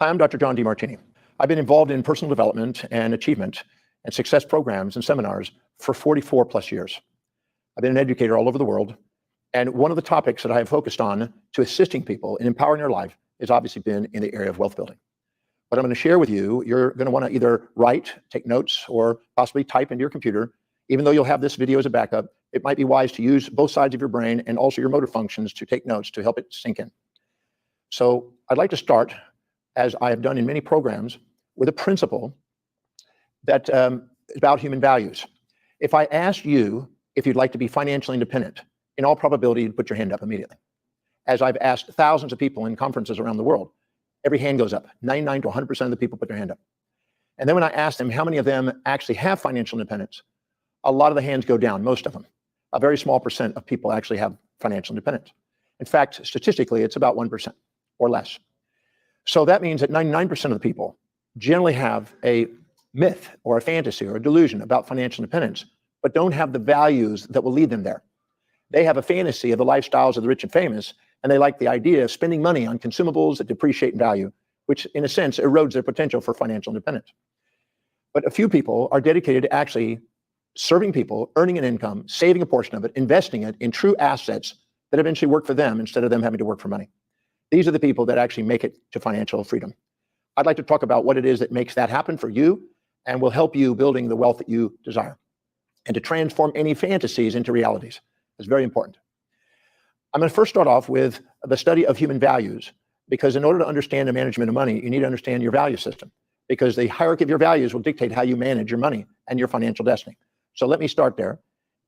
Hi, I'm Dr. John Demartini. I've been involved in personal development and achievement and success programs and seminars for 44 plus years. I've been an educator all over the world. And one of the topics that I have focused on to assisting people in empowering their life has obviously been in the area of wealth building. What I'm going to share with you, you're going to want to either write, take notes, or possibly type into your computer. Even though you'll have this video as a backup, it might be wise to use both sides of your brain and also your motor functions to take notes to help it sink in. So I'd like to start, as I have done in many programs, with a principle that is about human values. If I asked you if you'd like to be financially independent, in all probability, you'd put your hand up immediately. As I've asked thousands of people in conferences around the world, every hand goes up. 99 to 100% of the people put their hand up. And then when I ask them how many of them actually have financial independence, a lot of the hands go down, most of them. A very small percent of people actually have financial independence. In fact, statistically, it's about 1% or less. So that means that 99% of the people generally have a myth or a fantasy or a delusion about financial independence, but don't have the values that will lead them there. They have a fantasy of the lifestyles of the rich and famous, and they like the idea of spending money on consumables that depreciate in value, which in a sense erodes their potential for financial independence. But a few people are dedicated to actually serving people, earning an income, saving a portion of it, investing it in true assets that eventually work for them instead of them having to work for money. These are the people that actually make it to financial freedom. I'd like to talk about what it is that makes that happen for you and will help you building the wealth that you desire and to transform any fantasies into realities. It's very important. I'm going to first start off with the study of human values, because in order to understand the management of money, you need to understand your value system, because the hierarchy of your values will dictate how you manage your money and your financial destiny. So let me start there,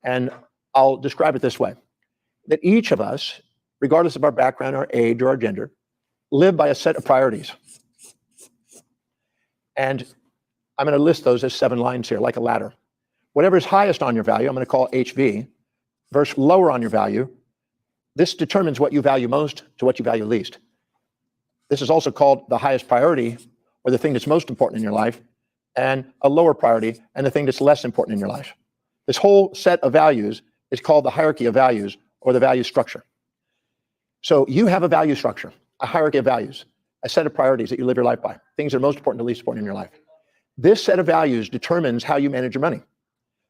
and I'll describe it this way, that each of us, regardless of our background, our age, or our gender, live by a set of priorities. And I'm going to list those as 7 lines here, like a ladder. Whatever is highest on your value, I'm going to call HV, versus lower on your value. This determines what you value most to what you value least. This is also called the highest priority, or the thing that's most important in your life, and a lower priority, and the thing that's less important in your life. This whole set of values is called the hierarchy of values, or the value structure. So you have a value structure, a hierarchy of values, a set of priorities that you live your life by, things that are most important to least important in your life. This set of values determines how you manage your money.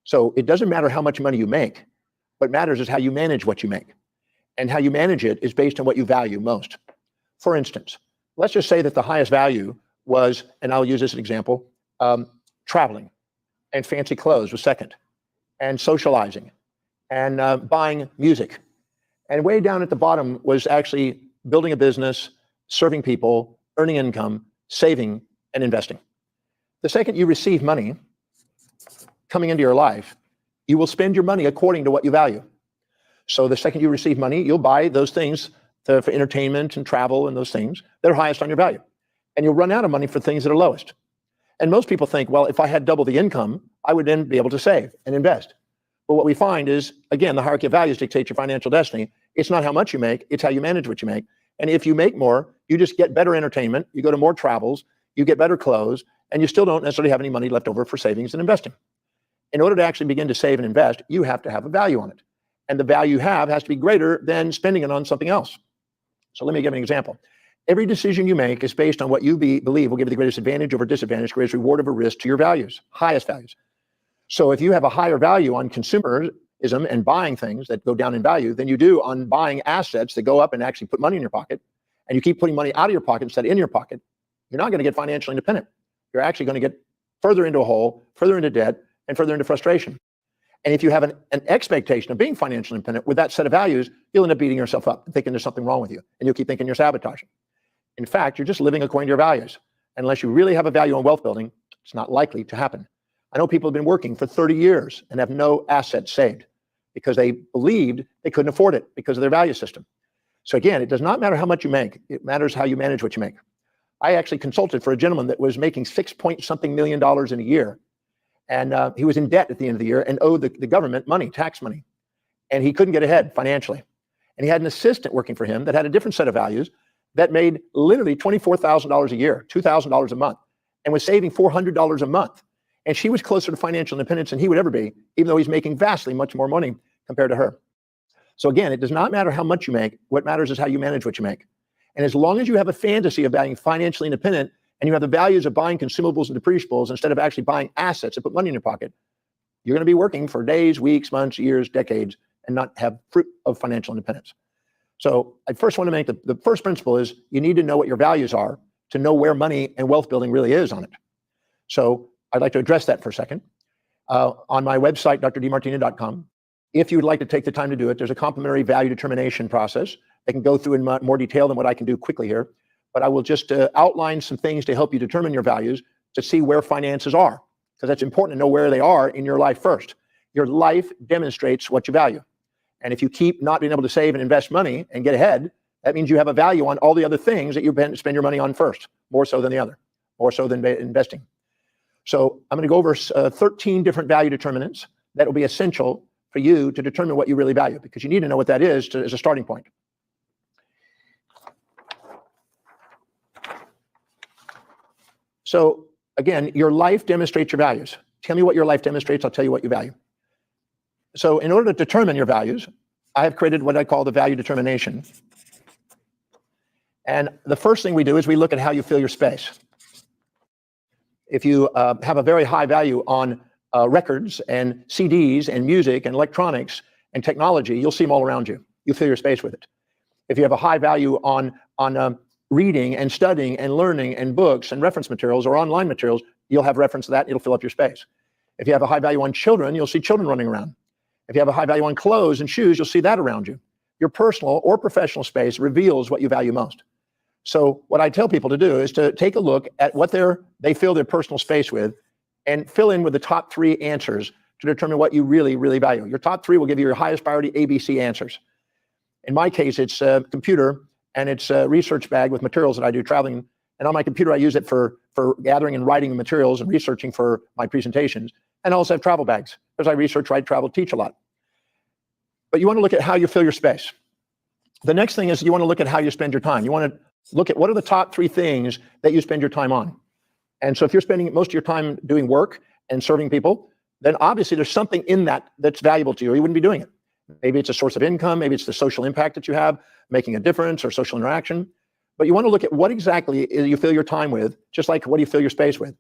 So it doesn't matter how much money you make. What matters is how you manage what you make. And how you manage it is based on what you value most. For instance, let's just say that the highest value was, and I'll use this as an example, traveling and fancy clothes was second, and socializing and buying music. And way down at the bottom was actually building a business, serving people, earning income, saving, and investing. The second you receive money coming into your life, you will spend your money according to what you value. So the second you receive money, you'll buy those things for entertainment and travel and those things that are highest on your value. And you'll run out of money for things that are lowest. And most people think, well, if I had double the income, I would then be able to save and invest. But what we find is, again, the hierarchy of values dictates your financial destiny. It's not how much you make, it's how you manage what you make. And if you make more, you just get better entertainment, you go to more travels, you get better clothes, and you still don't necessarily have any money left over for savings and investing. In order to actually begin to save and invest, you have to have a value on it. And the value you have has to be greater than spending it on something else. So let me give an example. Every decision you make is based on what you believe will give you the greatest advantage over disadvantage, greatest reward over risk to your values, highest values. So if you have a higher value on consumerism and buying things that go down in value than you do on buying assets that go up and actually put money in your pocket, and you keep putting money out of your pocket instead of in your pocket, you're not going to get financially independent. You're actually going to get further into a hole, further into debt, and further into frustration. And if you have an expectation of being financially independent with that set of values, you'll end up beating yourself up and thinking there's something wrong with you. And you'll keep thinking you're sabotaging. In fact, you're just living according to your values. Unless you really have a value on wealth building, it's not likely to happen. I know people have been working for 30 years and have no assets saved because they believed they couldn't afford it because of their value system. So again, it does not matter how much you make. It matters how you manage what you make. I actually consulted for a gentleman that was making $6-point-something million in a year. And he was in debt at the end of the year and owed the government money, tax money. And he couldn't get ahead financially. And he had an assistant working for him that had a different set of values that made literally $24,000 a year, $2,000 a month, and was saving $400 a month. And she was closer to financial independence than he would ever be, even though he's making vastly much more money compared to her. So again, it does not matter how much you make. What matters is how you manage what you make. And as long as you have a fantasy of being financially independent and you have the values of buying consumables and depreciables instead of actually buying assets that put money in your pocket, you're going to be working for days, weeks, months, years, decades, and not have fruit of financial independence. So I first want to make the first principle is you need to know what your values are to know where money and wealth building really is on it. So I'd like to address that for a second. On my website, drdemartino.com, if you would like to take the time to do it, there's a complimentary value determination process. They can go through in more detail than what I can do quickly here, but I will just outline some things to help you determine your values to see where finances are, because that's important to know where they are in your life first. Your life demonstrates what you value. And if you keep not being able to save and invest money and get ahead, that means you have a value on all the other things that you spend your money on first, more so than the other, more so than investing. So I'm going to go over 13 different value determinants that will be essential for you to determine what you really value, because you need to know what that is as a starting point. So again, your life demonstrates your values. Tell me what your life demonstrates, I'll tell you what you value. So in order to determine your values, I have created what I call the value determination. And the first thing we do is we look at how you fill your space. If you have a very high value on records and CDs and music and electronics and technology, you'll see them all around you. You fill your space with it. If you have a high value on reading and studying and learning and books and reference materials or online materials, you'll have reference to that, it'll fill up your space. If you have a high value on children, you'll see children running around. If you have a high value on clothes and shoes, you'll see that around you. Your personal or professional space reveals what you value most. So what I tell people to do is to take a look at what they fill their personal space with and fill in with the top 3 answers to determine what you really, really value. Your top 3 will give you your highest priority ABC answers. In my case, it's a computer and it's a research bag with materials that I do traveling. And on my computer, I use it for gathering and writing materials and researching for my presentations. And I also have travel bags because I research, write, travel, teach a lot. But you want to look at how you fill your space. The next thing is you want to look at how you spend your time. You want to look at what are the top 3 things that you spend your time on. And so if you're spending most of your time doing work and serving people, then obviously there's something in that that's valuable to you, or you wouldn't be doing it. Maybe it's a source of income, maybe it's the social impact that you have, making a difference or social interaction. But you want to look at what exactly you fill your time with, just like what do you fill your space with,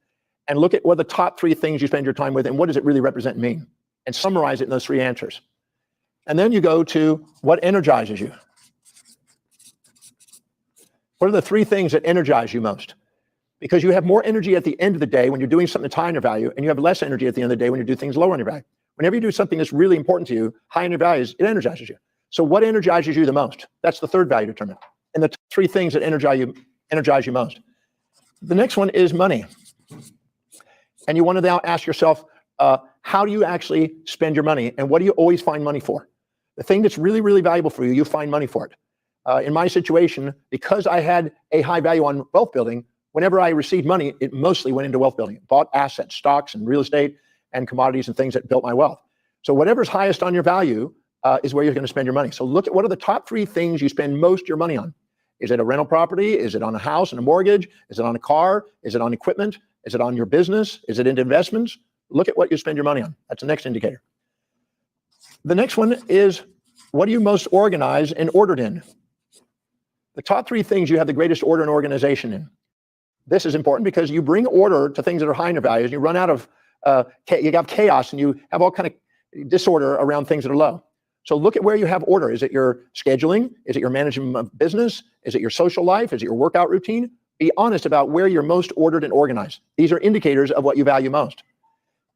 and look at what are the top 3 things you spend your time with and what does it really represent and mean, and summarize it in those 3 answers. And then you go to what energizes you. What are the 3 things that energize you most? Because you have more energy at the end of the day when you're doing something that's high in your value, and you have less energy at the end of the day when you do things lower in your value. Whenever you do something that's really important to you, high in your values, it energizes you. So what energizes you the most? That's the 3rd value determinant. And the 3 things that energize you most. The next one is money. And you want to now ask yourself, how do you actually spend your money? And what do you always find money for? The thing that's really, really valuable for you, you find money for it. In my situation, because I had a high value on wealth building, whenever I received money, it mostly went into wealth building. Bought assets, stocks, and real estate, and commodities and things that built my wealth. So whatever's highest on your value is where you're going to spend your money. So look at what are the top 3 things you spend most of your money on. Is it a rental property? Is it on a house and a mortgage? Is it on a car? Is it on equipment? Is it on your business? Is it into investments? Look at what you spend your money on. That's the next indicator. The next one is, what do you most organize and ordered in? The top 3 things you have the greatest order and organization in. This is important because you bring order to things that are high in your values. You run out of, you have chaos and you have all kind of disorder around things that are low. So look at where you have order. Is it your scheduling? Is it your management of business? Is it your social life? Is it your workout routine? Be honest about where you're most ordered and organized. These are indicators of what you value most.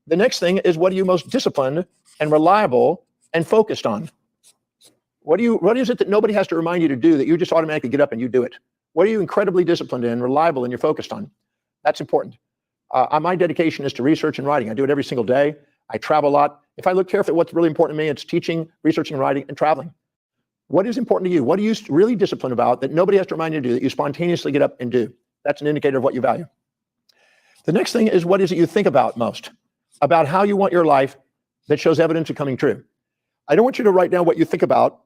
The next thing is, what are you most disciplined and reliable and focused on? What is it that nobody has to remind you to do that you just automatically get up and you do it? What are you incredibly disciplined in, reliable, and you're focused on? That's important. My dedication is to research and writing. I do it every single day. I travel a lot. If I look carefully at what's really important to me, it's teaching, researching, writing, and traveling. What is important to you? What are you really disciplined about that nobody has to remind you to do, that you spontaneously get up and do? That's an indicator of what you value. The next thing is, what is it you think about most? About how you want your life that shows evidence of coming true. I don't want you to write down what you think about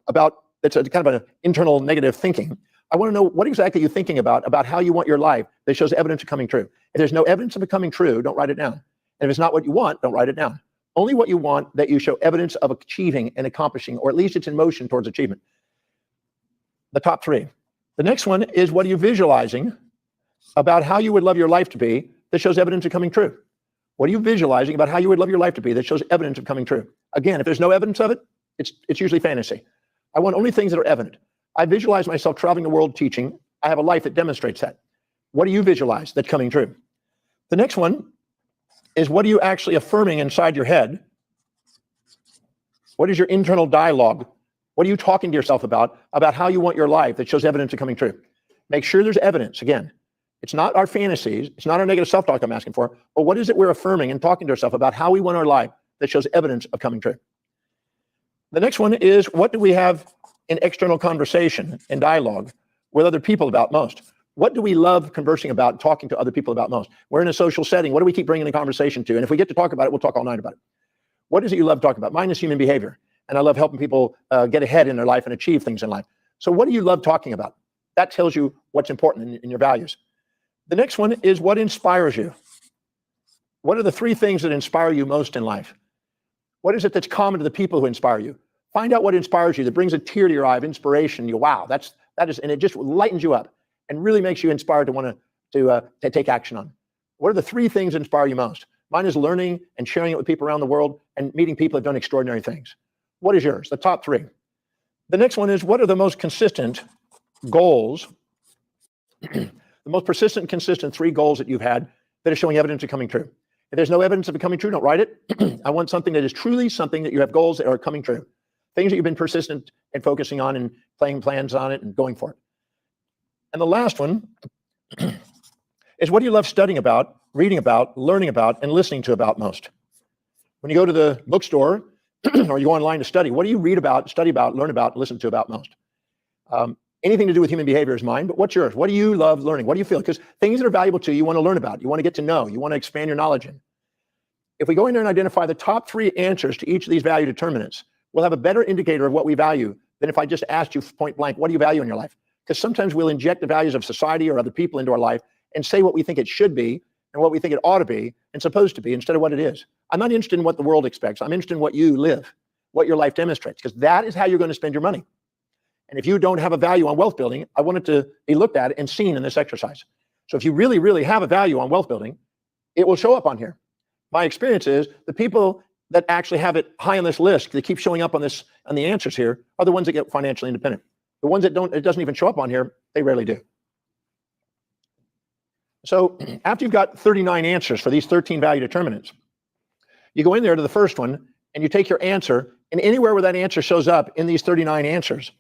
that's a kind of an internal negative thinking. I want to know what exactly you're thinking about how you want your life that shows evidence of coming true. If there's no evidence of it coming true, don't write it down. And if it's not what you want, don't write it down. Only what you want that you show evidence of achieving and accomplishing, or at least it's in motion towards achievement. The top 3. The next one is, what are you visualizing about how you would love your life to be that shows evidence of coming true? What are you visualizing about how you would love your life to be that shows evidence of coming true? Again, if there's no evidence of it, it's usually fantasy. I want only things that are evident. I visualize myself traveling the world teaching. I have a life that demonstrates that. What do you visualize that's coming true? The next one is, what are you actually affirming inside your head? What is your internal dialogue? What are you talking to yourself about how you want your life that shows evidence of coming true? Make sure there's evidence. Again, it's not our fantasies. It's not our negative self-talk I'm asking for, but what is it we're affirming and talking to ourselves about how we want our life that shows evidence of coming true? The next one is, what do we have in external conversation and dialogue with other people about most? What do we love conversing about, talking to other people about most? We're in a social setting. What do we keep bringing the conversation to? And if we get to talk about it, we'll talk all night about it. What is it you love talking about? Mine is human behavior. And I love helping people get ahead in their life and achieve things in life. So what do you love talking about? That tells you what's important in your values. The next one is, what inspires you? What are the 3 things that inspire you most in life? What is it that's common to the people who inspire you? Find out what inspires you, that brings a tear to your eye of inspiration. You, wow, that is, and it just lightens you up and really makes you inspired to want to take action on. What are the 3 things that inspire you most? Mine is learning and sharing it with people around the world and meeting people who have done extraordinary things. What is yours? The top 3. The next one is, what are the most consistent goals, the most persistent and consistent 3 goals that you've had that are showing evidence of coming true? If there's no evidence of it coming true, don't write it. I want something that is truly something that you have goals that are coming true. Things that you've been persistent and focusing on and playing plans on it and going for it. And the last one is, what do you love studying about, reading about, learning about, and listening to about most? When you go to the bookstore or you go online to study, what do you read about, study about, learn about, listen to about most? Anything to do with human behavior is mine, but what's yours? What do you love learning? What do you feel? Because things that are valuable to you, you want to learn about, you want to get to know, you want to expand your knowledge in. If we go in there and identify the top 3 answers to each of these value determinants, we'll have a better indicator of what we value than if I just asked you point blank, what do you value in your life? Because sometimes we'll inject the values of society or other people into our life and say what we think it should be and what we think it ought to be and supposed to be instead of what it is. I'm not interested in what the world expects. I'm interested in what you live, what your life demonstrates, because that is how you're going to spend your money. And if you don't have a value on wealth building, I want it to be looked at and seen in this exercise. So if you really, really have a value on wealth building, it will show up on here. My experience is the people that actually have it high on this list, that keep showing up on the answers here, are the ones that get financially independent. The ones that don't, it doesn't even show up on here, they rarely do. So after you've got 39 answers for these 13 value determinants, you go in there to the first one and you take your answer, and anywhere where that answer shows up in these 39 answers,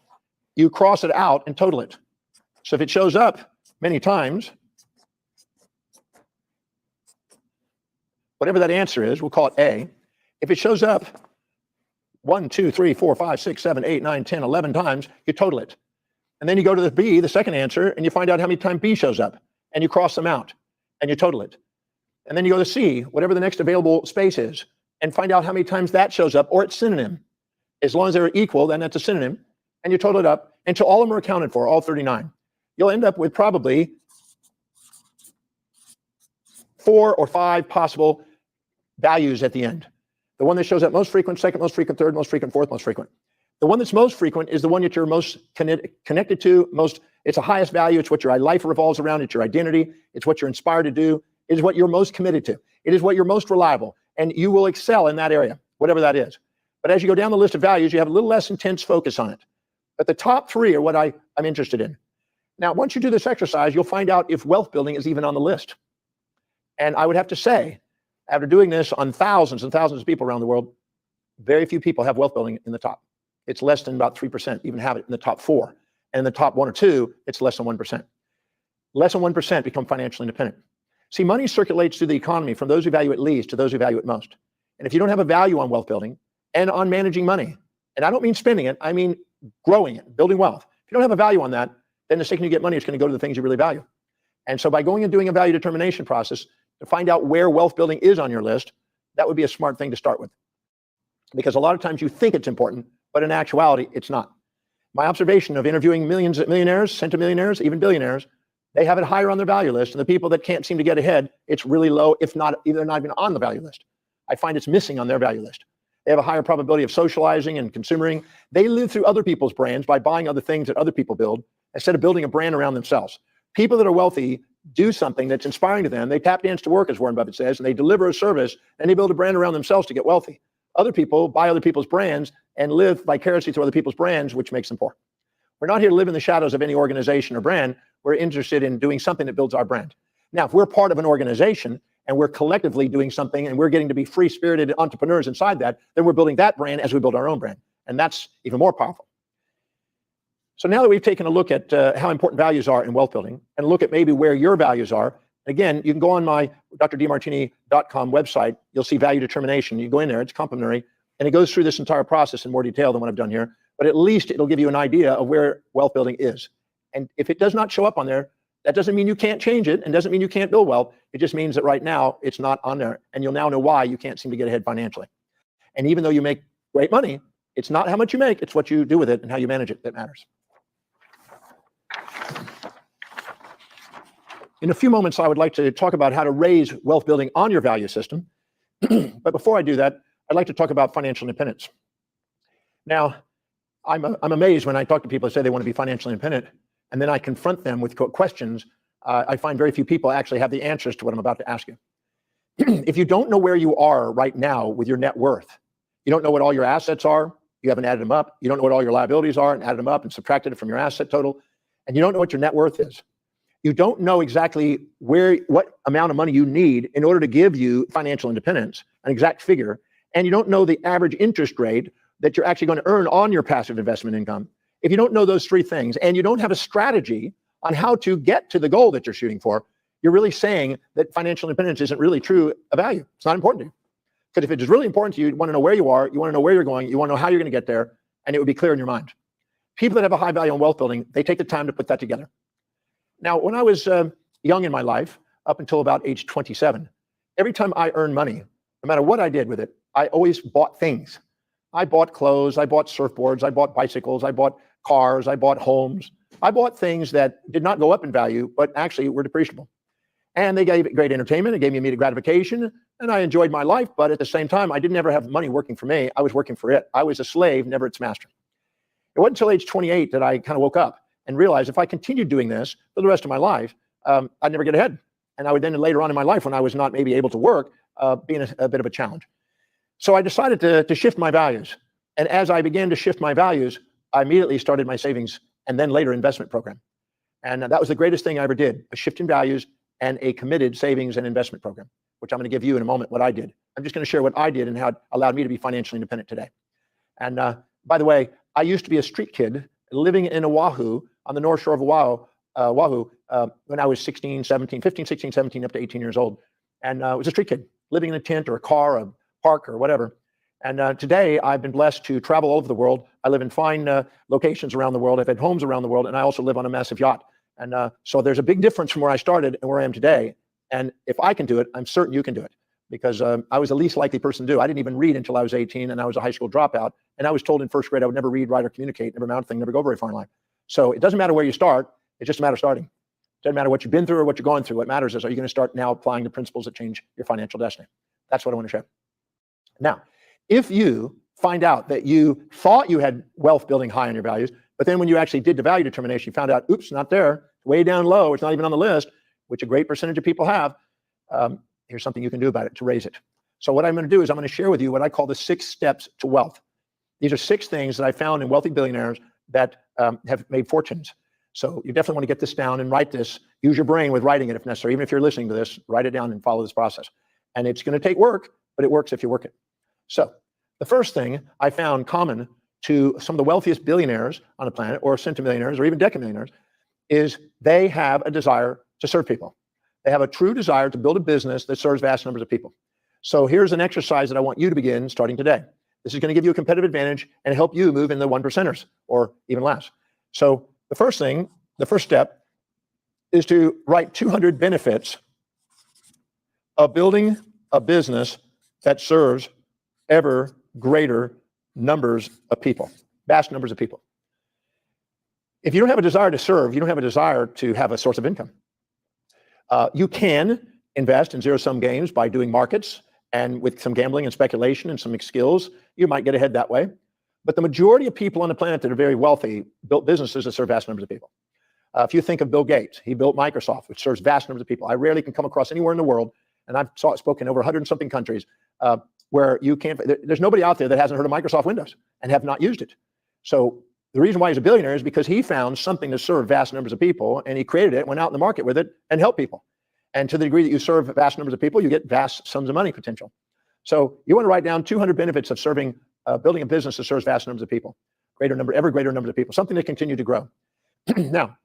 you cross it out and total it. So if it shows up many times, whatever that answer is, we'll call it A. If it shows up 1, 2, 3, 4, 5, 6, 7, 8, 9, 10, 11 times, you total it. And then you go to the B, the second answer, and you find out how many times B shows up, and you cross them out, and you total it. And then you go to C, whatever the next available space is, and find out how many times that shows up, or its synonym. As long as they're equal, then that's a synonym, and you total it up until all of them are accounted for, all 39. You'll end up with probably 4 or 5 possible values at the end. The one that shows up most frequent, second most frequent, third most frequent, fourth most frequent. The one that's most frequent is the one that you're most connected to, it's the highest value, it's what your life revolves around, it's your identity, it's what you're inspired to do, it is what you're most committed to, it is what you're most reliable, and you will excel in that area, whatever that is. But as you go down the list of values, you have a little less intense focus on it. But the top 3 are what I'm interested in. Now, once you do this exercise, you'll find out if wealth building is even on the list. And I would have to say, after doing this on thousands and thousands of people around the world, very few people have wealth building in the top. It's less than about 3% even have it in the top 4. And in the top 1 or 2, it's less than 1%. Less than 1% become financially independent. See, money circulates through the economy from those who value it least to those who value it most. And if you don't have a value on wealth building and on managing money, and I don't mean spending it, I mean growing it, building wealth. If you don't have a value on that, then the second you get money, it's going to go to the things you really value. And so by going and doing a value determination process to find out where wealth building is on your list, that would be a smart thing to start with. Because a lot of times you think it's important, but in actuality, it's not. My observation of interviewing millions of millionaires, centimillionaires, even billionaires, they have it higher on their value list. And the people that can't seem to get ahead, it's really low, if not, either not even on the value list. I find it's missing on their value list. They have a higher probability of socializing and consumering. They live through other people's brands by buying other things that other people build instead of building a brand around themselves. People that are wealthy do something that's inspiring to them. They tap dance to work, as Warren Buffett says, and they deliver a service, and they build a brand around themselves to get wealthy. Other people buy other people's brands and live vicariously through other people's brands, which makes them poor. We're not here to live in the shadows of any organization or brand. We're interested in doing something that builds our brand. Now, if we're part of an organization and we're collectively doing something and we're getting to be free-spirited entrepreneurs inside that, then we're building that brand as we build our own brand. And that's even more powerful. So now that we've taken a look at how important values are in wealth building and look at maybe where your values are, again, you can go on my drdemartini.com website. You'll see value determination. You go in there, it's complimentary, and it goes through this entire process in more detail than what I've done here. But at least it'll give you an idea of where wealth building is. And if it does not show up on there, that doesn't mean you can't change it and doesn't mean you can't build wealth. It just means that right now it's not on there. And you'll now know why you can't seem to get ahead financially. And even though you make great money, it's not how much you make, it's what you do with it and how you manage it that matters. In a few moments, I would like to talk about how to raise wealth building on your value system. But before I do that, I'd like to talk about financial independence. Now, I'm amazed when I talk to people that say they want to be financially independent, and then I confront them with questions. I find very few people actually have the answers to what I'm about to ask you. If you don't know where you are right now with your net worth, you don't know what all your assets are, you haven't added them up, you don't know what all your liabilities are and added them up and subtracted it from your asset total, and you don't know what your net worth is. You don't know exactly what amount of money you need in order to give you financial independence, an exact figure, and you don't know the average interest rate that you're actually going to earn on your passive investment income. If you don't know those three things and you don't have a strategy on how to get to the goal that you're shooting for, you're really saying that financial independence isn't really true a value. It's not important to you. Because if it is really important to you, you want to know where you are, you want to know where you're going, you want to know how you're going to get there, and it would be clear in your mind. People that have a high value on wealth building, they take the time to put that together. Now, when I was young in my life, up until about age 27, every time I earned money, no matter what I did with it, I always bought things. I bought clothes, I bought surfboards, I bought bicycles, I bought cars, I bought homes. I bought things that did not go up in value, but actually were depreciable. And they gave it great entertainment, it gave me immediate gratification, and I enjoyed my life, but at the same time, I didn't ever have money working for me. I was working for it. I was a slave, never its master. It wasn't until age 28 that I kind of woke up and realized if I continued doing this for the rest of my life, I'd never get ahead. And I would then later on in my life, when I was not maybe able to work, be in a bit of a challenge. So I decided to shift my values. And as I began to shift my values, I immediately started my savings and then later investment program. And that was the greatest thing I ever did, a shift in values and a committed savings and investment program, which I'm going to give you in a moment what I did. I'm just going to share what I did and how it allowed me to be financially independent today. And by the way, I used to be a street kid living in Oahu, on the north shore of Oahu, when I was 15, 16, 17, up to 18 years old. And I was a street kid, living in a tent or a car, a park or whatever. And today I've been blessed to travel all over the world. I live in fine locations around the world. I've had homes around the world, and I also live on a massive yacht. And so there's a big difference from where I started and where I am today. And if I can do it, I'm certain you can do it, because I was the least likely person to do. I didn't even read until I was 18, and I was a high school dropout. And I was told in first grade I would never read, write, or communicate, never amount to thing, never go very far in life. So it doesn't matter where you start. It's just a matter of starting. It doesn't matter what you've been through or what you're going through. What matters is, are you going to start now applying the principles that change your financial destiny? That's what I want to share. Now, if you find out that you thought you had wealth building high on your values, but then when you actually did the value determination, you found out, oops, not there, way down low, it's not even on the list, which a great percentage of people have, here's something you can do about it to raise it. So what I'm going to do is I'm going to share with you what I call the 6 steps to wealth. These are 6 things that I found in wealthy billionaires that have made fortunes. So you definitely want to get this down and write this. Use your brain with writing it if necessary. Even if you're listening to this, write it down and follow this process. And it's going to take work, but it works if you work it. So the first thing I found common to some of the wealthiest billionaires on the planet, or centimillionaires, or even decamillionaires, is they have a desire to serve people. They have a true desire to build a business that serves vast numbers of people. So here's an exercise that I want you to begin starting today. This is going to give you a competitive advantage and help you move in the 1%ers or even less. So the first step is to write 200 benefits of building a business that serves ever greater numbers of people, vast numbers of people. If you don't have a desire to serve, you don't have a desire to have a source of income. You can invest in zero-sum games by doing markets, and with some gambling and speculation and some skills, you might get ahead that way. But the majority of people on the planet that are very wealthy built businesses that serve vast numbers of people. If you think of Bill Gates, he built Microsoft, which serves vast numbers of people. I rarely can come across anywhere in the world, and I've spoken in over 100 and something countries, where you can't, there's nobody out there that hasn't heard of Microsoft Windows and have not used it. So the reason why he's a billionaire is because he found something to serve vast numbers of people, and he created it, went out in the market with it, and helped people. And to the degree that you serve vast numbers of people, you get vast sums of money potential. So you want to write down 200 benefits of building a business that serves vast numbers of people, ever greater numbers of people, something that continue to grow. Now,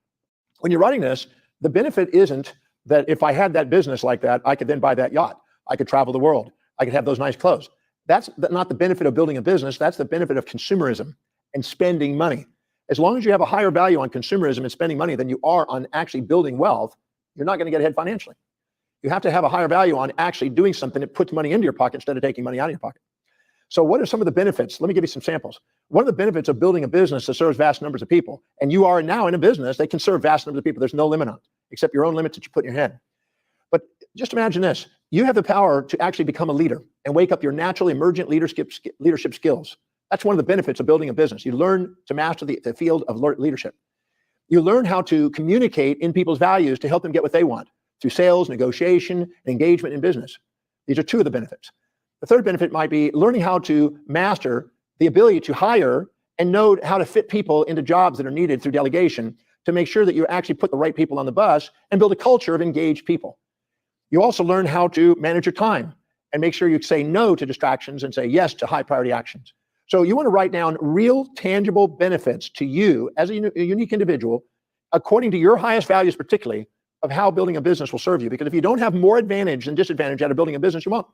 when you're writing this, the benefit isn't that if I had that business like that, I could then buy that yacht. I could travel the world. I could have those nice clothes. That's not the benefit of building a business. That's the benefit of consumerism and spending money. As long as you have a higher value on consumerism and spending money than you are on actually building wealth, you're not going to get ahead financially. You have to have a higher value on actually doing something that puts money into your pocket instead of taking money out of your pocket. So what are some of the benefits? Let me give you some samples. One of the benefits of building a business that serves vast numbers of people, and you are now in a business that can serve vast numbers of people. There's no limit on it, except your own limits that you put in your head. But just imagine this. You have the power to actually become a leader and wake up your natural emergent leadership skills. That's one of the benefits of building a business. You learn to master the field of leadership. You learn how to communicate in people's values to help them get what they want through sales, negotiation, and engagement in business. These are two of the benefits. The third benefit might be learning how to master the ability to hire and know how to fit people into jobs that are needed through delegation to make sure that you actually put the right people on the bus and build a culture of engaged people. You also learn how to manage your time and make sure you say no to distractions and say yes to high priority actions. So you want to write down real tangible benefits to you as a unique individual, according to your highest values, particularly of how building a business will serve you. Because if you don't have more advantage than disadvantage out of building a business, you won't.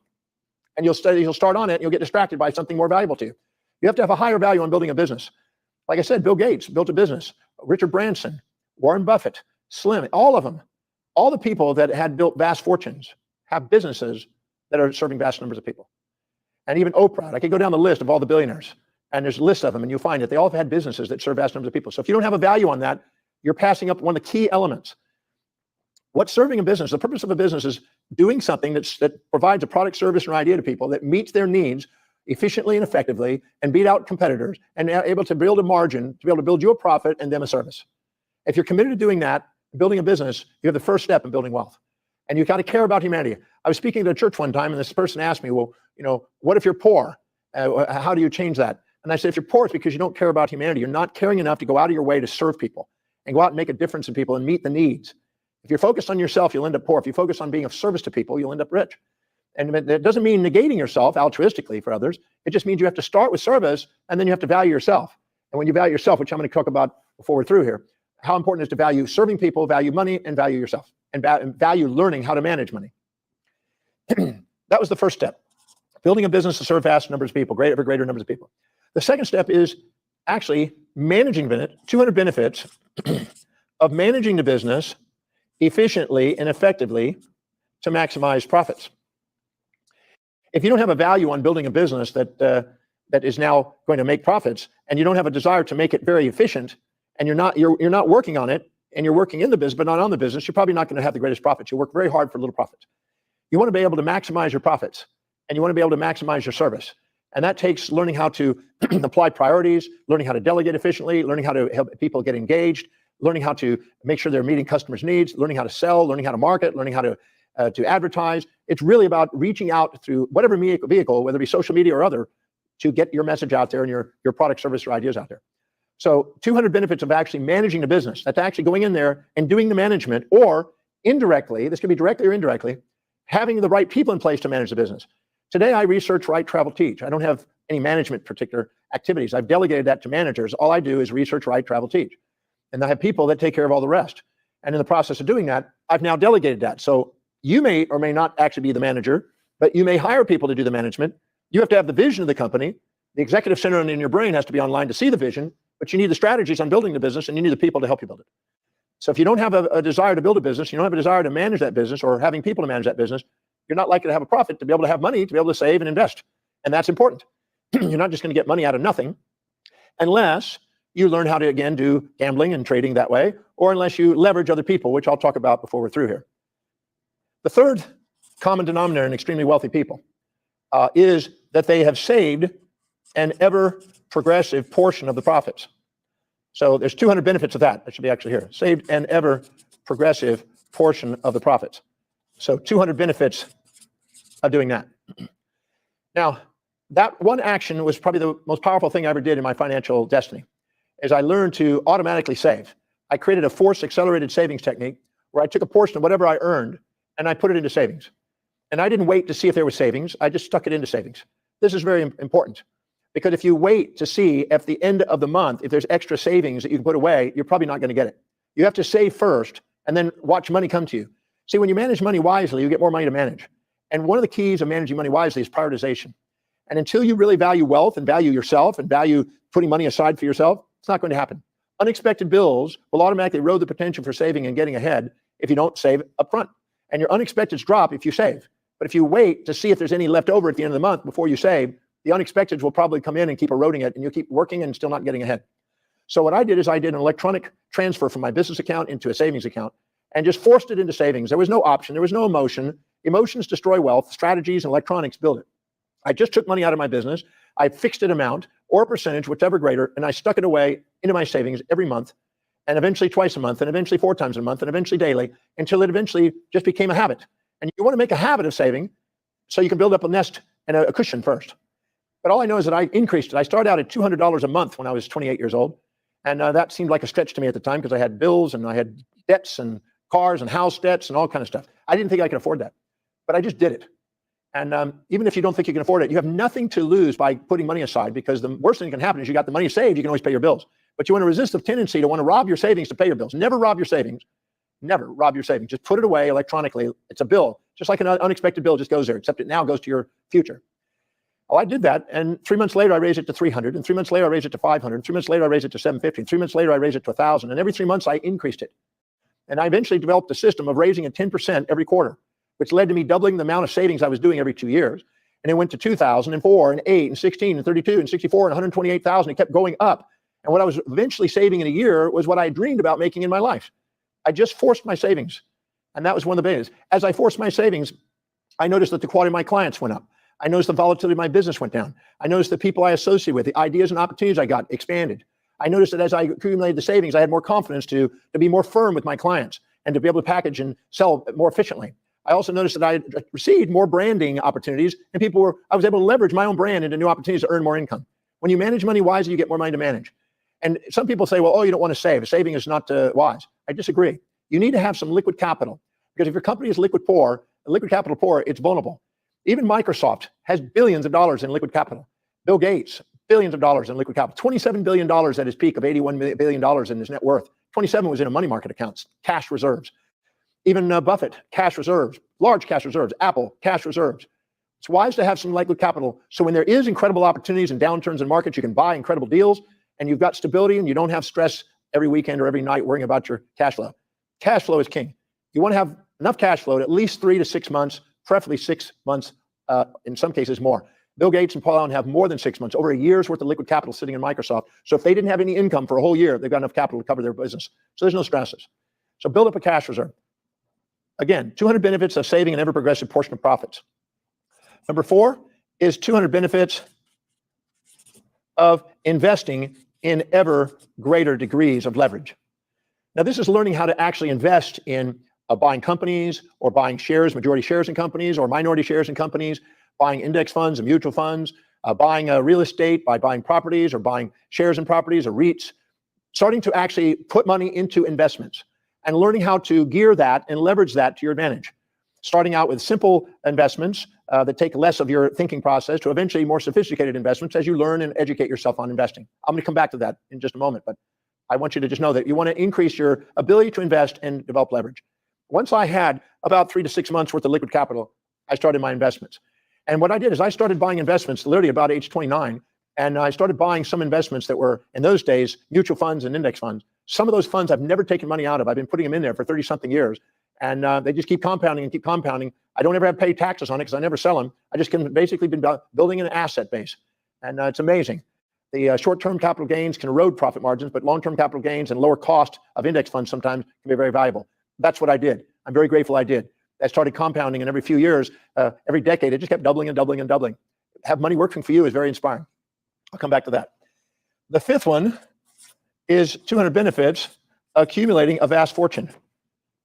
And you'll start on it and you'll get distracted by something more valuable to you. You have to have a higher value on building a business. Like I said, Bill Gates built a business, Richard Branson, Warren Buffett, Slim, all of them, all the people that had built vast fortunes have businesses that are serving vast numbers of people. And even Oprah, I could go down the list of all the billionaires, and there's a list of them, and you'll find that they all have had businesses that serve vast numbers of people. So if you don't have a value on that, you're passing up one of the key elements. What's serving a business? The purpose of a business is doing something that provides a product, service, or idea to people that meets their needs efficiently and effectively and beat out competitors and able to build a margin, to be able to build you a profit and them a service. If you're committed to doing that, building a business, you have the first step in building wealth. And you've got to care about humanity. I was speaking to a church one time, and this person asked me, well, what if you're poor? How do you change that? And I said, if you're poor, it's because you don't care about humanity. You're not caring enough to go out of your way to serve people and go out and make a difference in people and meet the needs. If you're focused on yourself, you'll end up poor. If you focus on being of service to people, you'll end up rich. And that doesn't mean negating yourself altruistically for others. It just means you have to start with service, and then you have to value yourself. And when you value yourself, which I'm going to talk about before we're through here, how important it is to value serving people, value money, and value yourself, and value learning how to manage money. That was the first step. Building a business to serve vast numbers of people, ever greater numbers of people. The second step is actually managing 200 benefits of managing the business efficiently and effectively to maximize profits. If you don't have a value on building a business that is now going to make profits, and you don't have a desire to make it very efficient, and you're not working on it, and you're working in the business but not on the business, you're probably not going to have the greatest profits. You work very hard for little profits. You want to be able to maximize your profits, and you want to be able to maximize your service. And that takes learning how to apply priorities, learning how to delegate efficiently, learning how to help people get engaged, learning how to make sure they're meeting customers' needs, learning how to sell, learning how to market, learning how to advertise. It's really about reaching out through whatever vehicle, whether it be social media or other, to get your message out there and your product, service, or ideas out there. So 200 benefits of actually managing the business. That's actually going in there and doing the management, or indirectly, this could be directly or indirectly, having the right people in place to manage the business. Today, I research, write, travel, teach. I don't have any management particular activities. I've delegated that to managers. All I do is research, write, travel, teach. And I have people that take care of all the rest. And in the process of doing that, I've now delegated that. So you may or may not actually be the manager, but you may hire people to do the management. You have to have the vision of the company. The executive center in your brain has to be online to see the vision, but you need the strategies on building the business, and you need the people to help you build it. So if you don't have a desire to build a business, you don't have a desire to manage that business or having people to manage that business, you're not likely to have a profit, to be able to have money, to be able to save and invest. And that's important. You're not just going to get money out of nothing unless you learn how to, again, do gambling and trading that way, or unless you leverage other people, which I'll talk about before we're through here. The third common denominator in extremely wealthy people is that they have saved an ever progressive portion of the profits. So there's 200 benefits of that. That should be actually here. Saved and ever progressive portion of the profits. So 200 benefits of doing that. Now, that one action was probably the most powerful thing I ever did in my financial destiny, is I learned to automatically save. I created a forced accelerated savings technique where I took a portion of whatever I earned and I put it into savings. And I didn't wait to see if there was savings. I just stuck it into savings. This is very important, because if you wait to see at the end of the month if there's extra savings that you can put away, you're probably not going to get it. You have to save first and then watch money come to you. See, when you manage money wisely, you get more money to manage. And one of the keys of managing money wisely is prioritization. And until you really value wealth and value yourself and value putting money aside for yourself, it's not going to happen. Unexpected bills will automatically erode the potential for saving and getting ahead if you don't save up front. And your unexpecteds drop if you save. But if you wait to see if there's any left over at the end of the month before you save, the unexpecteds will probably come in and keep eroding it, and you'll keep working and still not getting ahead. So what I did is I did an electronic transfer from my business account into a savings account and just forced it into savings. There was no option. There was no emotion. Emotions destroy wealth. Strategies and electronics build it. I just took money out of my business. I fixed an amount or a percentage, whichever greater, and I stuck it away into my savings every month, and eventually twice a month, and eventually 4 times a month, and eventually daily, until it eventually just became a habit. And you want to make a habit of saving so you can build up a nest and a cushion first. But all I know is that I increased it. I started out at $200 a month when I was 28 years old. And that seemed like a stretch to me at the time because I had bills and I had debts and cars and house debts and all kind of stuff. I didn't think I could afford that, but I just did it. And even if you don't think you can afford it, you have nothing to lose by putting money aside, because the worst thing that can happen is you got the money saved, you can always pay your bills. But you want to resist the tendency to want to rob your savings to pay your bills. Never rob your savings. Never rob your savings. Just put it away electronically. It's a bill, just like an unexpected bill just goes there, except it now goes to your future. Oh, I did that, and 3 months later I raised it to 300, and 3 months later I raised it to 500, and 3 months later I raised it to 750, and 3 months later I raised it to 1,000, and every 3 months I increased it. And I eventually developed a system of raising it 10% every quarter, which led to me doubling the amount of savings I was doing every 2 years. And it went to 2,000 and 4 and 8 and 16 and 32 and 64 and 128,000. It kept going up. And what I was eventually saving in a year was what I dreamed about making in my life. I just forced my savings. And that was one of the biggest. As I forced my savings, I noticed that the quality of my clients went up. I noticed the volatility of my business went down. I noticed the people I associate with, the ideas and opportunities I got expanded. I noticed that as I accumulated the savings, I had more confidence to be more firm with my clients and to be able to package and sell more efficiently. I also noticed that I received more branding opportunities, and I was able to leverage my own brand into new opportunities to earn more income. When you manage money wisely, you get more money to manage. And some people say, well, oh, you don't want to save. Saving is not wise. I disagree. You need to have some liquid capital, because if your company is liquid capital poor, it's vulnerable. Even Microsoft has billions of dollars in liquid capital. Bill Gates, billions of dollars in liquid capital. $27 billion at his peak of $81 billion in his net worth. 27 was in a money market accounts, cash reserves. Even Buffett, cash reserves, large cash reserves. Apple, cash reserves. It's wise to have some liquid capital, so when there is incredible opportunities and downturns in markets, you can buy incredible deals, and you've got stability, and you don't have stress every weekend or every night worrying about your cash flow. Cash flow is king. You want to have enough cash flow to at least 3 to 6 months, preferably 6 months, in some cases more. Bill Gates and Paul Allen have more than 6 months, over a year's worth of liquid capital sitting in Microsoft. So if they didn't have any income for a whole year, they've got enough capital to cover their business. So there's no stresses. So build up a cash reserve. Again, 200 benefits of saving an ever-progressive portion of profits. Number 4 is 200 benefits of investing in ever greater degrees of leverage. Now, this is learning how to actually invest in buying companies or buying shares, majority shares in companies or minority shares in companies, buying index funds and mutual funds, buying real estate by buying properties or buying shares in properties or REITs, starting to actually put money into investments and learning how to gear that and leverage that to your advantage. Starting out with simple investments that take less of your thinking process to eventually more sophisticated investments as you learn and educate yourself on investing. I'm going to come back to that in just a moment, but I want you to just know that you want to increase your ability to invest and develop leverage. Once I had about 3 to 6 months worth of liquid capital, I started my investments. And what I did is I started buying investments literally about age 29, and I started buying some investments that were, in those days, mutual funds and index funds. Some of those funds I've never taken money out of. I've been putting them in there for 30-something years, and they just keep compounding and keep compounding. I don't ever have to pay taxes on it because I never sell them. I just can basically been building an asset base, and it's amazing. The short-term capital gains can erode profit margins, but long-term capital gains and lower cost of index funds sometimes can be very valuable. That's what I did. I'm very grateful I did. I started compounding, and every few years, every decade, it just kept doubling and doubling and doubling. Have money working for you is very inspiring. I'll come back to that. The 5th one is 200 benefits accumulating a vast fortune.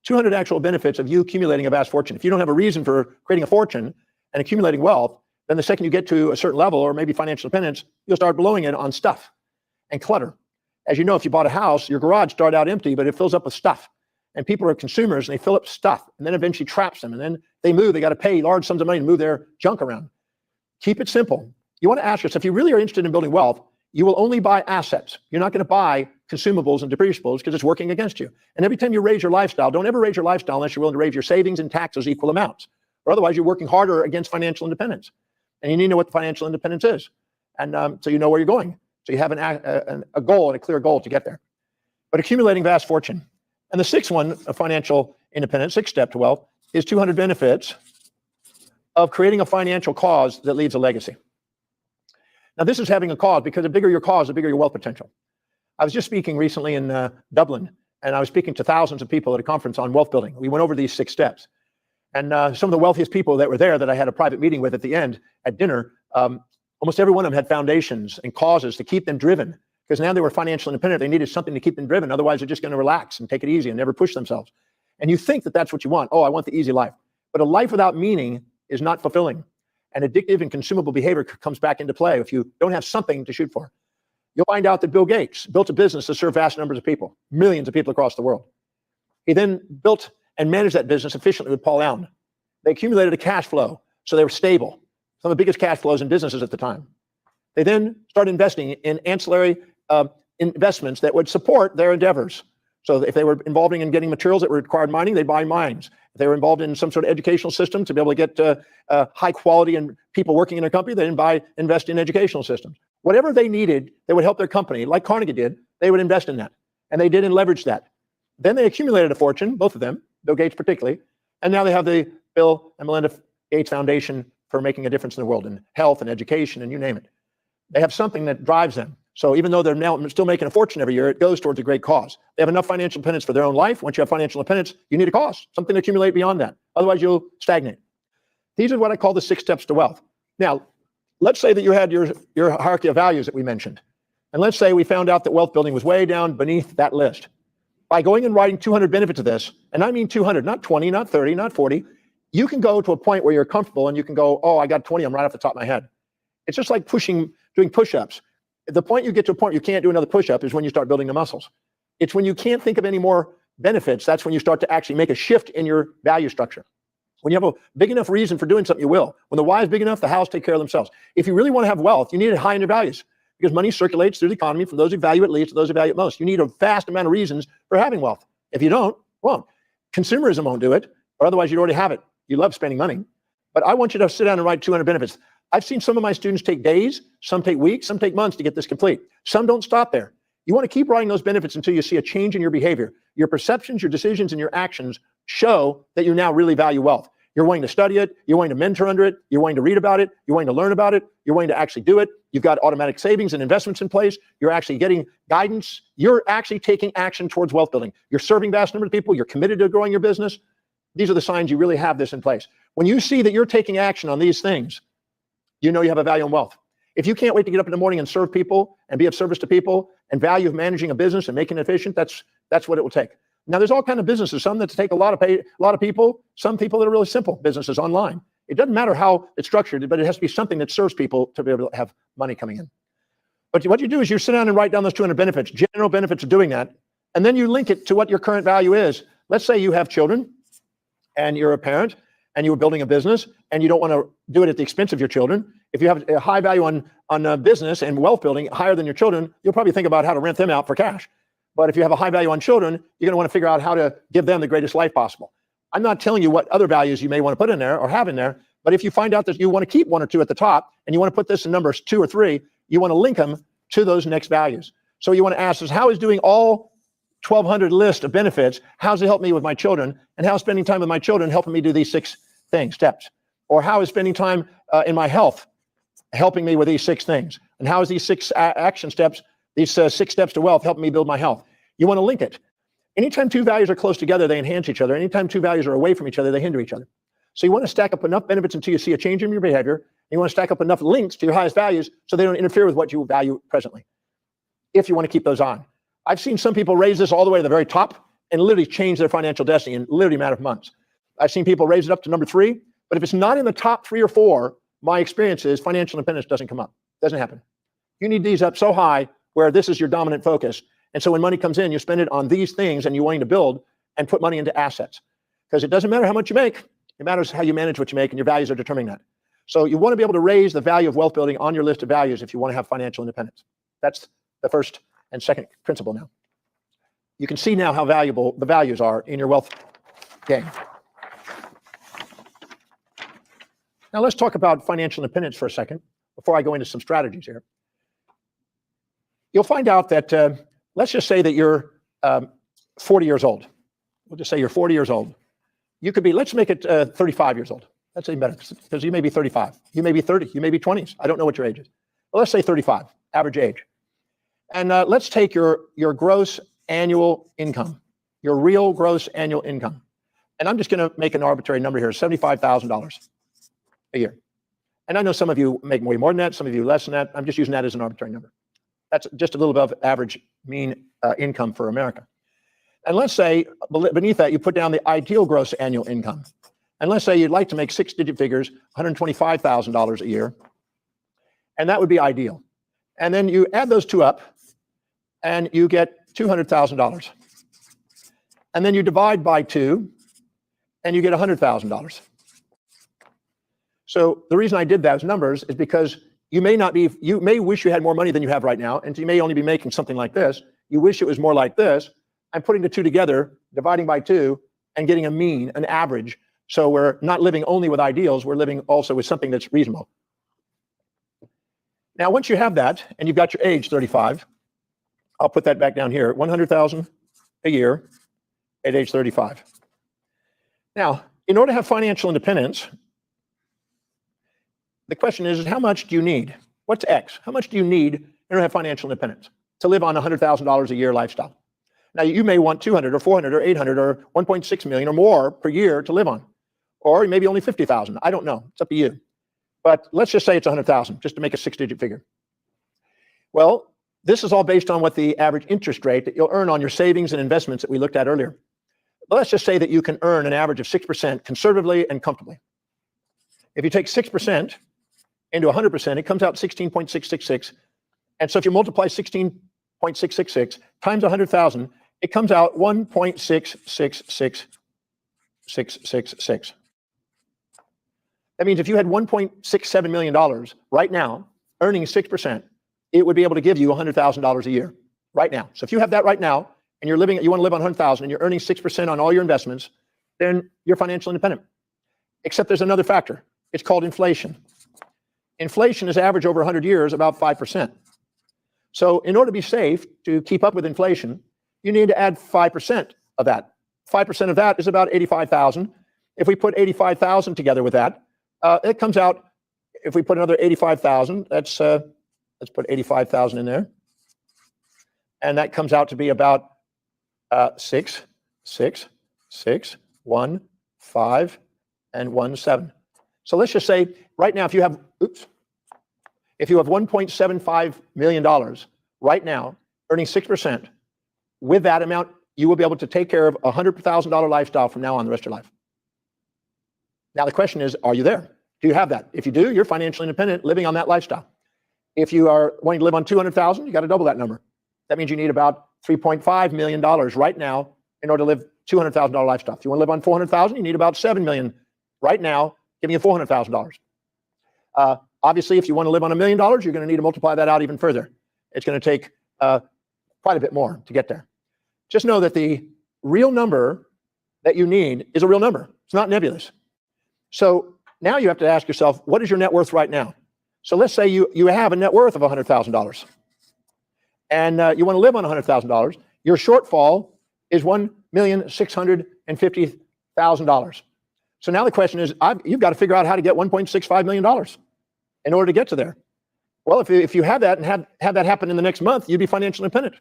200 actual benefits of you accumulating a vast fortune. If you don't have a reason for creating a fortune and accumulating wealth, then the second you get to a certain level or maybe financial independence, you'll start blowing it on stuff and clutter. As you know, if you bought a house, your garage started out empty, but it fills up with stuff. And people are consumers and they fill up stuff and then eventually traps them. And then they move, they got to pay large sums of money to move their junk around. Keep it simple. You want to ask yourself, if you really are interested in building wealth, you will only buy assets. You're not going to buy consumables and depreciables because it's working against you. And every time you raise your lifestyle, don't ever raise your lifestyle unless you're willing to raise your savings and taxes equal amounts. Or otherwise you're working harder against financial independence. And you need to know what financial independence is. And so you know where you're going. So you have a goal and a clear goal to get there. But accumulating vast fortune. And the sixth one of financial independence, sixth step to wealth, is 200 benefits of creating a financial cause that leaves a legacy. Now, this is having a cause, because the bigger your cause, the bigger your wealth potential. I was just speaking recently in Dublin, and I was speaking to thousands of people at a conference on wealth building. We went over these 6 steps. And some of the wealthiest people that were there that I had a private meeting with at the end at dinner, almost every one of them had foundations and causes to keep them driven, because now they were financially independent. They needed something to keep them driven. Otherwise, they're just going to relax and take it easy and never push themselves. And you think that that's what you want. Oh, I want the easy life. But a life without meaning is not fulfilling. And addictive and consumable behavior comes back into play if you don't have something to shoot for. You'll find out that Bill Gates built a business to serve vast numbers of people, millions of people across the world. He then built and managed that business efficiently with Paul Allen. They accumulated a cash flow, so they were stable. Some of the biggest cash flows in businesses at the time. They then started investing in ancillary investments that would support their endeavors. So if they were involved in getting materials that required mining, they'd buy mines. If they were involved in some sort of educational system to be able to get high quality and people working in their company, they didn't invest in educational systems. Whatever they needed that would help their company, like Carnegie did, they would invest in that. And they did and leveraged that. Then they accumulated a fortune, both of them, Bill Gates particularly, and now they have the Bill and Melinda Gates Foundation for making a difference in the world in health and education and you name it. They have something that drives them. So even though they're now still making a fortune every year, it goes towards a great cause. They have enough financial independence for their own life. Once you have financial independence, you need a cause, something to accumulate beyond that. Otherwise, you'll stagnate. These are what I call the 6 steps to wealth. Now, let's say that you had your hierarchy of values that we mentioned. And let's say we found out that wealth building was way down beneath that list. By going and writing 200 benefits of this, and I mean 200, not 20, not 30, not 40, you can go to a point where you're comfortable and you can go, oh, I got 20, I'm right off the top of my head. It's just like doing push-ups. The point you get to a point you can't do another push-up is when you start building the muscles. It's when you can't think of any more benefits, that's when you start to actually make a shift in your value structure. When you have a big enough reason for doing something, you will. When the why is big enough, the hows take care of themselves. If you really want to have wealth, you need it high in your values, because money circulates through the economy from those who value it least to those who value it most. You need a vast amount of reasons for having wealth. If you don't, well, consumerism won't do it, or otherwise you'd already have it. You love spending money. But I want you to sit down and write 200 benefits. I've seen some of my students take days, some take weeks, some take months to get this complete. Some don't stop there. You want to keep writing those benefits until you see a change in your behavior. Your perceptions, your decisions, and your actions show that you now really value wealth. You're willing to study it. You're willing to mentor under it. You're willing to read about it. You're willing to learn about it. You're willing to actually do it. You've got automatic savings and investments in place. You're actually getting guidance. You're actually taking action towards wealth building. You're serving vast number of people. You're committed to growing your business. These are the signs you really have this in place. When you see that you're taking action on these things, you know you have a value in wealth. If you can't wait to get up in the morning and serve people and be of service to people and value of managing a business and making it efficient, that's what it will take. Now, there's all kinds of businesses, some that take a lot of people, some people that are really simple businesses online. It doesn't matter how it's structured, but it has to be something that serves people to be able to have money coming in. But what you do is you sit down and write down those 200 benefits, general benefits of doing that, and then you link it to what your current value is. Let's say you have children and you're a parent and you were building a business and you don't want to do it at the expense of your children. If you have a high value on business and wealth building higher than your children, you'll probably think about how to rent them out for cash. But if you have a high value on children, you're going to want to figure out how to give them the greatest life possible. I'm not telling you what other values you may want to put in there or have in there, but if you find out that you want to keep 1 or 2 at the top and you want to put this in numbers 2 or 3, you want to link them to those next values. So you want to ask us, how is doing all 1,200 list of benefits, how does it help me with my children? And how is spending time with my children helping me do these 6 steps? Or how is spending time in my health helping me with these 6 things? And how is these 6 action steps, these 6 steps to wealth helping me build my health? You want to link it. Anytime 2 values are close together, they enhance each other. Anytime 2 values are away from each other, they hinder each other. So you want to stack up enough benefits until you see a change in your behavior. And you want to stack up enough links to your highest values so they don't interfere with what you value presently, if you want to keep those on. I've seen some people raise this all the way to the very top and literally change their financial destiny in literally a matter of months. I've seen people raise it up to number 3, but if it's not in the top 3 or 4, my experience is financial independence doesn't come up. Doesn't happen. You need these up so high where this is your dominant focus. And so when money comes in, you spend it on these things and you're wanting to build and put money into assets. Because it doesn't matter how much you make. It matters how you manage what you make, and your values are determining that. So you want to be able to raise the value of wealth building on your list of values if you want to have financial independence. That's the first and second principle now. You can see now how valuable the values are in your wealth game. Now let's talk about financial independence for a second before I go into some strategies here. You'll find out that, let's just say that you're 40 years old. We'll just say you're 40 years old. You could be, let's make it 35 years old. That's even better, because you may be 35. You may be 30. You may be 20s. I don't know what your age is. But let's say 35, average age. And let's take your gross annual income, your real gross annual income. And I'm just going to make an arbitrary number here, $75,000 a year. And I know some of you make way more than that, some of you less than that. I'm just using that as an arbitrary number. That's just a little above average mean income for America. And let's say beneath that, you put down the ideal gross annual income. And let's say you'd like to make 6-digit figures, $125,000 a year. And that would be ideal. And then you add those two up and you get $200,000. And then you divide by 2 and you get $100,000. So the reason I did those numbers is because you may wish you had more money than you have right now, and you may only be making something like this. You wish it was more like this. I'm putting the two together, dividing by 2, and getting a mean, an average. So we're not living only with ideals, we're living also with something that's reasonable. Now, once you have that, and you've got your age, 35, I'll put that back down here, 100,000 a year at age 35. Now, in order to have financial independence, the question is how much do you need? What's X? How much do you need in order to have financial independence to live on $100,000 a year lifestyle? Now, you may want 200 or 400 or 800 or 1.6 million or more per year to live on, or maybe only 50,000. I don't know. It's up to you. But let's just say it's 100,000, just to make a 6-digit figure. Well, this is all based on what the average interest rate that you'll earn on your savings and investments that we looked at earlier. But let's just say that you can earn an average of 6% conservatively and comfortably. If you take 6% into 100%, it comes out 16.666. And so if you multiply 16.666 times 100,000, it comes out 1.666666. That means if you had $1.67 million right now, earning 6%, it would be able to give you $100,000 a year right now. So if you have that right now, and you want to live on 100,000, and you're earning 6% on all your investments, then you're financially independent. Except there's another factor. It's called inflation. Inflation is average over 100 years, about 5%. So in order to be safe, to keep up with inflation, you need to add 5% of that. 5% of that is about 85,000. If we put 85,000 together with that, it comes out, if we put another 85,000, let's put 85,000 in there. And that comes out to be about 6, 6, 6, 1, 5, and 1, 7. So let's just say right now, if you have $1.75 million right now, earning 6%, with that amount, you will be able to take care of a $100,000 lifestyle from now on the rest of your life. Now the question is, are you there? Do you have that? If you do, you're financially independent, living on that lifestyle. If you are wanting to live on 200,000, you got to double that number. That means you need about $3.5 million right now in order to live $200,000 lifestyle. If you want to live on 400,000, you need about $7 million right now, giving you $400,000. Obviously, if you want to live on $1 million, you're going to need to multiply that out even further. It's going to take quite a bit more to get there. Just know that the real number that you need is a real number. It's not nebulous. So now you have to ask yourself, what is your net worth right now? So let's say you have a net worth of $100,000 and you want to live on $100,000. Your shortfall is $1,650,000. So now the question is, you've got to figure out how to get $1.65 million in order to get to there. Well, if you have that and have that happen in the next month, you'd be financially independent.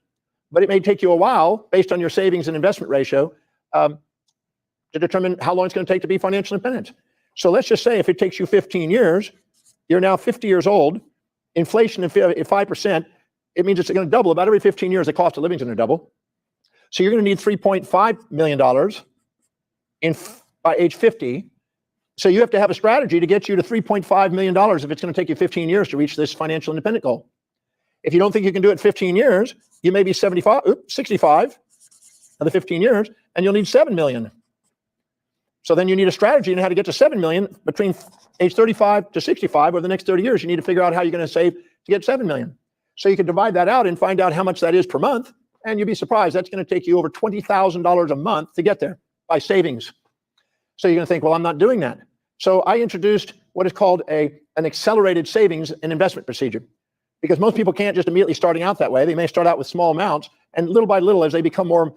But it may take you a while, based on your savings and investment ratio, to determine how long it's going to take to be financially independent. So let's just say if it takes you 15 years, you're now 50 years old, inflation of 5% it means it's going to double. About every 15 years, the cost of living is going to double. So you're going to need $3.5 million by age 50. So you have to have a strategy to get you to $3.5 million if it's going to take you 15 years to reach this financial independent goal. If you don't think you can do it in 15 years, you may be 65 another 15 years, and you'll need 7 million. So then you need a strategy on how to get to 7 million between age 35 to 65 over the next 30 years. You need to figure out how you're going to save to get 7 million. So you can divide that out and find out how much that is per month, and you'll be surprised. That's going to take you over $20,000 a month to get there by savings. So you're going to think, well, I'm not doing that. So I introduced what is called an accelerated savings and investment procedure, because most people can't just immediately starting out that way. They may start out with small amounts, and little by little, as they become more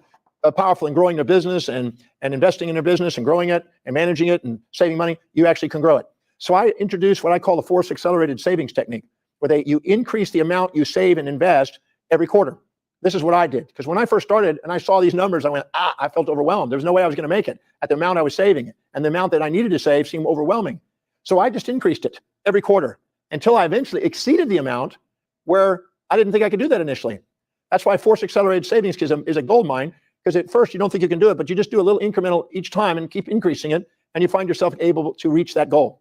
powerful in growing their business and investing in their business and growing it and managing it and saving money, you actually can grow it. So I introduced what I call the forced accelerated savings technique, where you increase the amount you save and invest every quarter. This is what I did, because when I first started and I saw these numbers, I went, I felt overwhelmed. There was no way I was going to make it at the amount I was saving, and the amount that I needed to save seemed overwhelming. So I just increased it every quarter until I eventually exceeded the amount where I didn't think I could do that initially. That's why forced accelerated savings is a gold mine, because at first you don't think you can do it, but you just do a little incremental each time and keep increasing it, and you find yourself able to reach that goal.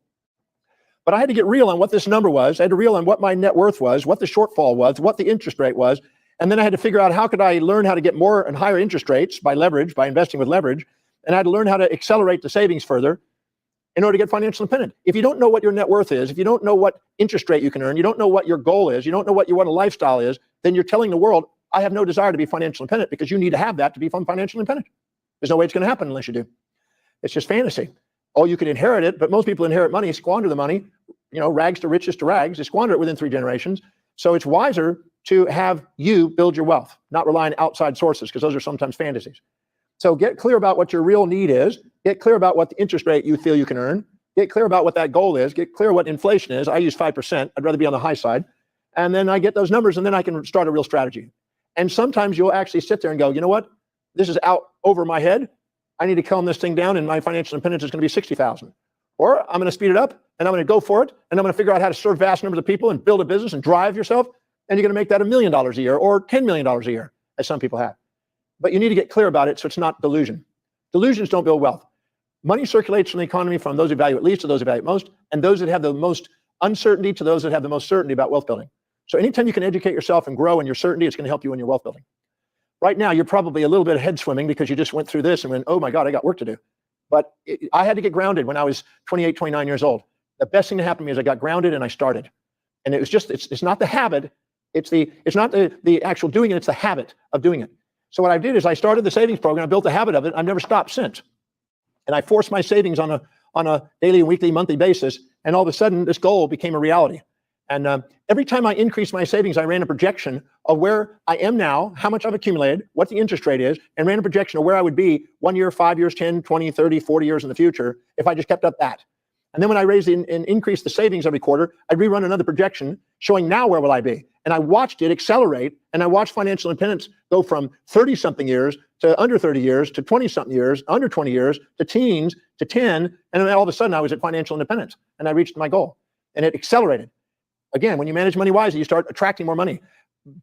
But I had to get real on what this number was. I had to real on what my net worth was, what the shortfall was, what the interest rate was. And then I had to figure out how could I learn how to get more and higher interest rates by leverage, by investing with leverage. And I had to learn how to accelerate the savings further in order to get financial independent. If you don't know what your net worth is, if you don't know what interest rate you can earn, you don't know what your goal is, you don't know what you want a lifestyle is, then you're telling the world, I have no desire to be financially independent, because you need to have that to be financially independent. There's no way it's going to happen unless you do. It's just fantasy. Oh, you can inherit it, but most people inherit money, squander the money, rags to riches to rags. They squander it within 3 generations. So it's wiser to have you build your wealth, not rely on outside sources, because those are sometimes fantasies. So get clear about what your real need is. Get clear about what the interest rate you feel you can earn. Get clear about what that goal is. Get clear what inflation is. I use 5%. I'd rather be on the high side. And then I get those numbers, and then I can start a real strategy. And sometimes you'll actually sit there and go, you know what? This is out over my head. I need to calm this thing down, and my financial independence is going to be 60,000. Or I'm going to speed it up, and I'm going to go for it, and I'm going to figure out how to serve vast numbers of people and build a business and drive yourself, and you're going to make that $1 million a year or $10 million a year, as some people have. But you need to get clear about it so it's not delusion. Delusions don't build wealth. Money circulates from the economy from those who value it least to those who value it most, and those that have the most uncertainty to those that have the most certainty about wealth building. So anytime you can educate yourself and grow in your certainty, it's going to help you in your wealth building. Right now, you're probably a little bit head swimming because you just went through this and went, oh my God, I got work to do. But I had to get grounded when I was 28, 29 years old. The best thing that happened to me is I got grounded and I started. And it was just, it's not the habit. It's not the actual doing it. It's the habit of doing it. So what I did is I started the savings program. I built the habit of it. I've never stopped since. And I forced my savings on a daily, weekly, monthly basis. And all of a sudden, this goal became a reality. And every time I increased my savings, I ran a projection of where I am now, how much I've accumulated, what the interest rate is, and ran a projection of where I would be 1 year, 5 years, 10, 20, 30, 40 years in the future if I just kept up that. And then when I raised and increased the savings every quarter, I'd rerun another projection showing now where will I be. And I watched it accelerate, and I watched financial independence go from 30-something years to under 30 years to 20-something years, under 20 years to teens to 10, and then all of a sudden I was at financial independence, and I reached my goal, and it accelerated. Again, when you manage money wisely, you start attracting more money.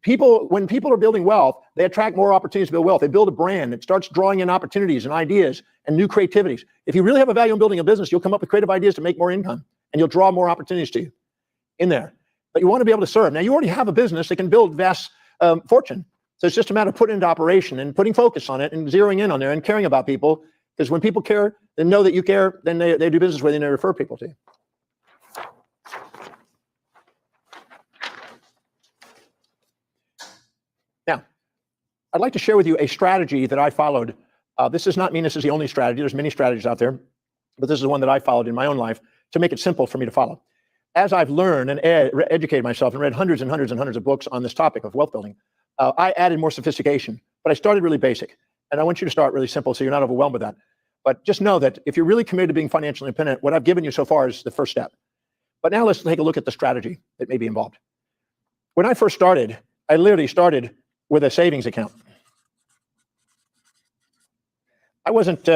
When people are building wealth, they attract more opportunities to build wealth. They build a brand. It starts drawing in opportunities and ideas and new creativities. If you really have a value in building a business, you'll come up with creative ideas to make more income, and you'll draw more opportunities to you in there. But you want to be able to serve. Now, you already have a business that can build vast fortune. So it's just a matter of putting it into operation and putting focus on it and zeroing in on there and caring about people. Because when people care, they know that you care, then they do business with you and they refer people to you. Now, I'd like to share with you a strategy that I followed. This does not mean this is the only strategy. There's many strategies out there, but this is the one that I followed in my own life to make it simple for me to follow. As I've learned and educated myself and read hundreds and hundreds and hundreds of books on this topic of wealth building, I added more sophistication, but I started really basic. And I want you to start really simple so you're not overwhelmed with that. But just know that if you're really committed to being financially independent, what I've given you so far is the first step. But now let's take a look at the strategy that may be involved. When I first started, I literally started with a savings account. I wasn't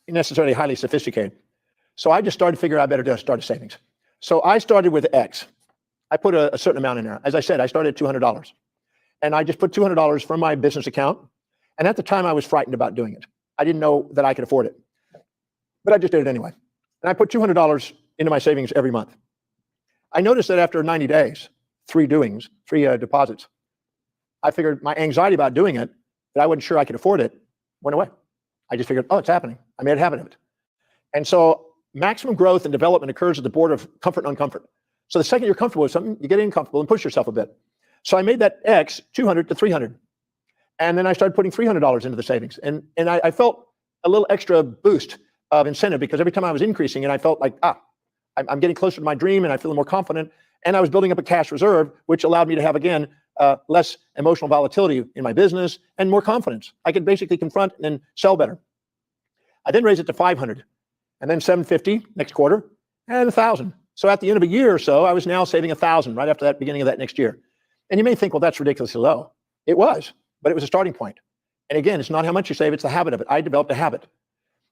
necessarily highly sophisticated. So I just started to figure out I better start a savings. So I started with X. I put a certain amount in there. As I said, I started at $200. And I just put $200 from my business account. And at the time, I was frightened about doing it. I didn't know that I could afford it. But I just did it anyway. And I put $200 into my savings every month. I noticed that after 90 days, three deposits, I figured my anxiety about doing it, that I wasn't sure I could afford it, went away. I just figured, oh, it's happening. I made a habit of it. And so maximum growth and development occurs at the border of comfort and uncomfort. So the second you're comfortable with something, you get uncomfortable and push yourself a bit. So I made that X 200 to 300. And then I started putting $300 into the savings. And I felt a little extra boost of incentive because every time I was increasing it, I felt like, I'm getting closer to my dream and I feel more confident. And I was building up a cash reserve, which allowed me to have, again, less emotional volatility in my business and more confidence. I could basically confront and sell better. I then raised it to 500 and then 750 next quarter and 1,000. So at the end of a year or so, I was now saving 1,000 right after that beginning of that next year. And you may think, well, that's ridiculously low. It was, but it was a starting point. And again, it's not how much you save, it's the habit of it. I developed a habit.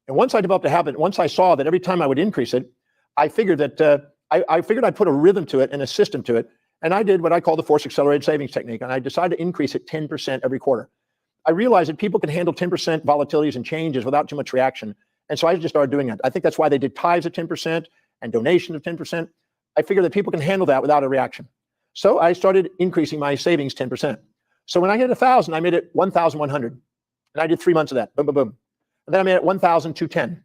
And once I developed a habit, once I saw that every time I would increase it, I figured that I figured I'd put a rhythm to it and a system to it. And I did what I call the force accelerated savings technique. And I decided to increase it 10% every quarter. I realized that people can handle 10% volatilities and changes without too much reaction. And so I just started doing it. I think that's why they did tithes of 10% and donations of 10%. I figured that people can handle that without a reaction. So I started increasing my savings 10%. So when I hit 1,000, I made it 1,100. And I did 3 months of that. Boom, boom, boom. And then I made it 1,210.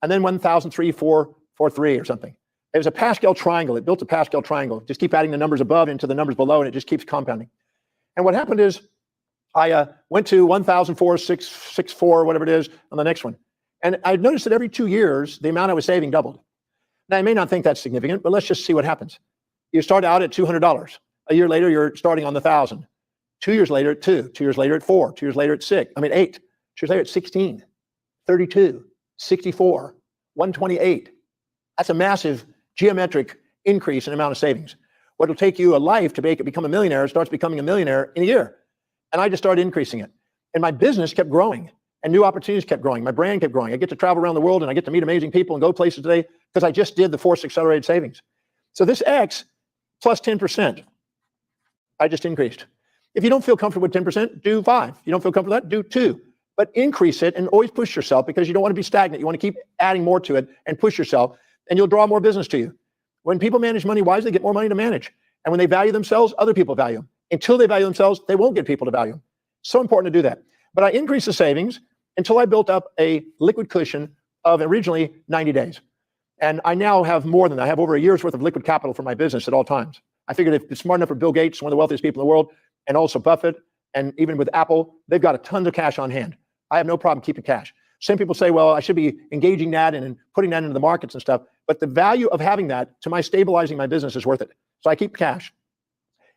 And then 1,343 or something. It was a Pascal triangle. It built a Pascal triangle. Just keep adding the numbers above into the numbers below, and it just keeps compounding. And what happened is I went to 1,464, whatever it is, on the next one. And I noticed that every 2 years, the amount I was saving doubled. Now, I may not think that's significant, but let's just see what happens. You start out at $200. A year later, you're starting on the 1,000. 2 years later at 2. 2 years later at 4. 2 years later at 8. 2 years later at 16. 32. 64. 128. That's a massive geometric increase in amount of savings. What will take you a life to make it become a millionaire starts becoming a millionaire in a year. And I just started increasing it. And my business kept growing and new opportunities kept growing. My brand kept growing. I get to travel around the world and I get to meet amazing people and go places today because I just did the force accelerated savings. So this X plus 10%, I just increased. If you don't feel comfortable with 10%, do 5. If you don't feel comfortable with that, do 2. But increase it and always push yourself because you don't want to be stagnant. You want to keep adding more to it and push yourself and you'll draw more business to you. When people manage money wisely, they get more money to manage. And when they value themselves, other people value them. Until they value themselves, they won't get people to value them. So important to do that. But I increased the savings until I built up a liquid cushion of originally 90 days. And I now have more than that. I have over a year's worth of liquid capital for my business at all times. I figured if it's smart enough for Bill Gates, one of the wealthiest people in the world, and also Buffett, and even with Apple, they've got a ton of cash on hand. I have no problem keeping cash. Some people say, well, I should be engaging that and putting that into the markets and stuff. But the value of having that to my stabilizing my business is worth it. So I keep cash.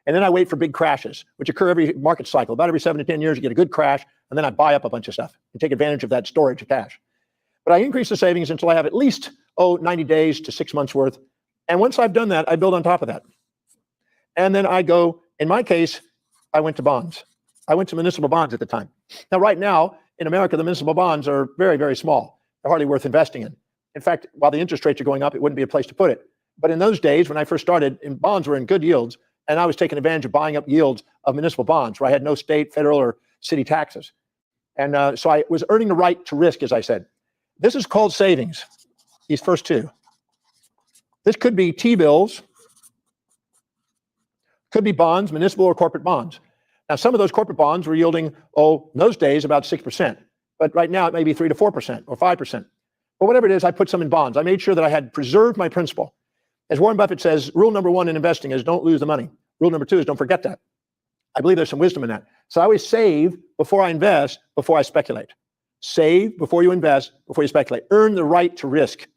And then I wait for big crashes, which occur every market cycle. About every 7 to 10 years, you get a good crash. And then I buy up a bunch of stuff and take advantage of that storage of cash. But I increase the savings until I have at least, 90 days to 6 months worth. And once I've done that, I build on top of that. And then I go, in my case, I went to bonds. I went to municipal bonds at the time. Now, right now, in America, the municipal bonds are very, very small. They're hardly worth investing in. In fact, while the interest rates are going up, it wouldn't be a place to put it. But in those days, when I first started, bonds were in good yields, and I was taking advantage of buying up yields of municipal bonds where I had no state, federal, or city taxes. And so I was earning the right to risk, as I said. This is called savings, these first two. This could be T-bills, could be bonds, municipal or corporate bonds. Now, some of those corporate bonds were yielding, in those days, about 6%. But right now, it may be 3 to 4% or 5%. But whatever it is, I put some in bonds. I made sure that I had preserved my principal. As Warren Buffett says, rule number 1 in investing is don't lose the money. Rule number 2 is don't forget that. I believe there's some wisdom in that. So I always save before I invest, before I speculate. Save before you invest, before you speculate. Earn the right to risk.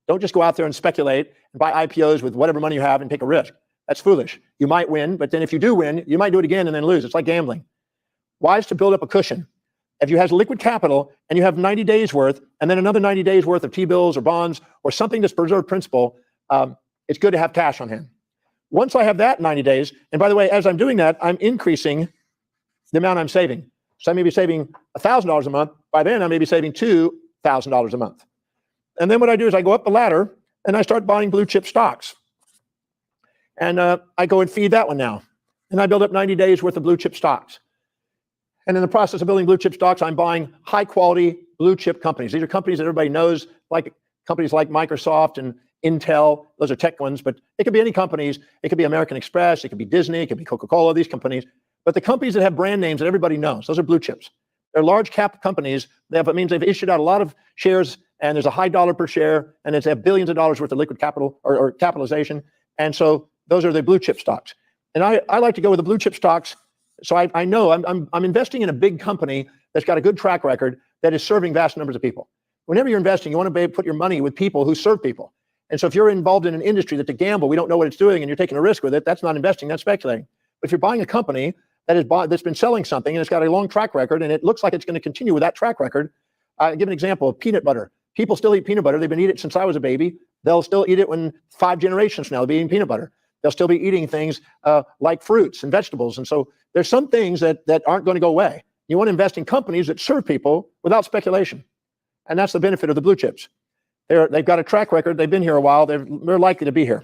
Don't just go out there and speculate and buy IPOs with whatever money you have and take a risk. That's foolish. You might win, but then if you do win, you might do it again and then lose. It's like gambling. Wise to build up a cushion. If you have liquid capital and you have 90 days worth and then another 90 days worth of T-bills or bonds or something that's preserved principal, it's good to have cash on hand. Once I have that 90 days, and by the way, as I'm doing that, I'm increasing the amount I'm saving. So I may be saving $1,000 a month. By then, I may be saving $2,000 a month. And then what I do is I go up the ladder and I start buying blue chip stocks. And I go and feed that one now. And I build up 90 days worth of blue chip stocks. And in the process of building blue chip stocks, I'm buying high quality blue chip companies. These are companies that everybody knows, like companies like Microsoft and Intel. Those are tech ones, but it could be any companies. It could be American Express. It could be Disney. It could be Coca-Cola, these companies. But the companies that have brand names that everybody knows, those are blue chips. They're large cap companies. That means they've issued out a lot of shares, and there's a high dollar per share, and they have billions of dollars worth of liquid capital or capitalization. And so those are the blue chip stocks. And I like to go with the blue chip stocks. So I know I'm investing in a big company that's got a good track record that is serving vast numbers of people. Whenever you're investing, you want to be able to put your money with people who serve people. And so if you're involved in an industry that's a gamble, we don't know what it's doing, and you're taking a risk with it, that's not investing, that's speculating. But if you're buying a company that's been selling something and it's got a long track record and it looks like it's going to continue with that track record, I'll give an example of peanut butter. People still eat peanut butter. They've been eating it since I was a baby. They'll still eat it when 5 generations from now they'll be eating peanut butter. They'll still be eating things like fruits and vegetables. And so there's some things that aren't going to go away. You want to invest in companies that serve people without speculation. And that's the benefit of the blue chips. They've got a track record. They've been here a while. They're likely to be here.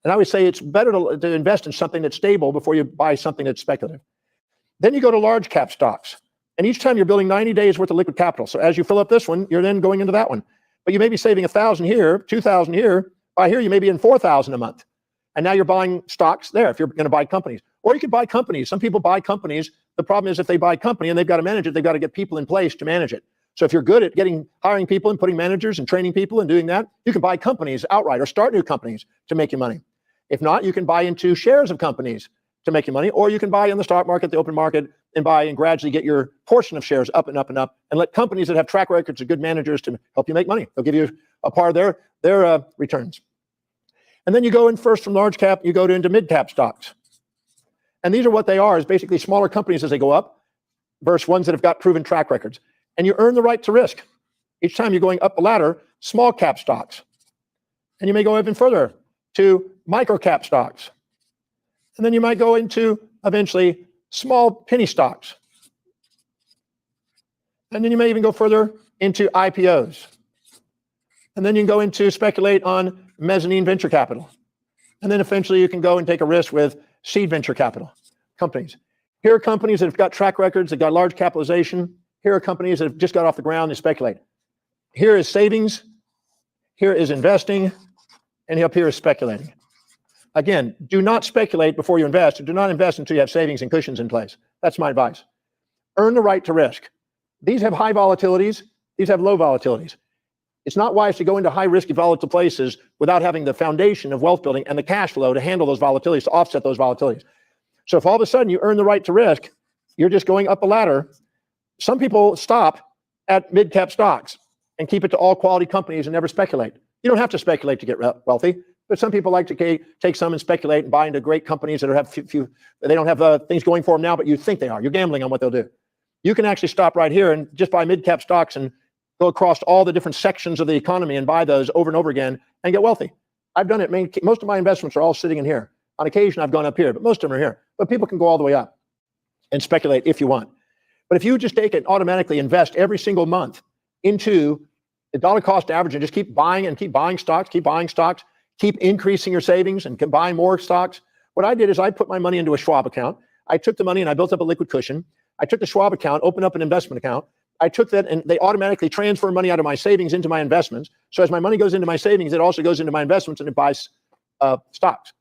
And I would say it's better to invest in something that's stable before you buy something that's speculative. Then you go to large cap stocks. And each time you're building 90 days worth of liquid capital. So as you fill up this one, you're then going into that one. But you may be saving 1,000 here, 2,000 here. By here, you may be in 4,000 a month. And now you're buying stocks there if you're going to buy companies. Or you could buy companies. Some people buy companies. The problem is if they buy a company and they've got to manage it, they've got to get people in place to manage it. So if you're good at hiring people and putting managers and training people and doing that, you can buy companies outright or start new companies to make you money. If not, you can buy into shares of companies to make you money, or you can buy in the stock market, the open market, and buy and gradually get your portion of shares up and up and up, and let companies that have track records of good managers to help you make money. They'll give you a part of their returns. And then you go in first from large cap, you go into mid cap stocks. And these are what they are, is basically smaller companies as they go up versus ones that have got proven track records. And you earn the right to risk. Each time you're going up the ladder, small cap stocks. And you may go even further to micro cap stocks. And then you might go into, eventually, small penny stocks. And then you may even go further into IPOs. And then you can go into speculate on mezzanine venture capital. And then eventually you can go and take a risk with seed venture capital companies. Here are companies that have got track records, that got large capitalization. Here are companies that have just got off the ground and speculate. Here is savings. Here is investing. And up here is speculating. Again, do not speculate before you invest. Do not invest until you have savings and cushions in place. That's my advice. Earn the right to risk. These have high volatilities. These have low volatilities. It's not wise to go into high risky volatile places without having the foundation of wealth building and the cash flow to handle those volatilities, to offset those volatilities. So if all of a sudden you earn the right to risk, you're just going up a ladder. Some people stop at mid-cap stocks and keep it to all quality companies and never speculate. You don't have to speculate to get wealthy, but some people like to take some and speculate and buy into great companies that have they don't have things going for them now, but you think they are. You're gambling on what they'll do. You can actually stop right here and just buy mid-cap stocks and go across all the different sections of the economy and buy those over and over again and get wealthy. I've done it. Most of my investments are all sitting in here. On occasion, I've gone up here, but most of them are here. But people can go all the way up and speculate if you want. But if you just take it automatically invest every single month into the dollar cost average and just keep buying stocks, keep increasing your savings and buying more stocks. What I did is I put my money into a Schwab account. I took the money and I built up a liquid cushion. I took the Schwab account, opened up an investment account. I took that and they automatically transfer money out of my savings into my investments. So as my money goes into my savings, it also goes into my investments and it buys stocks.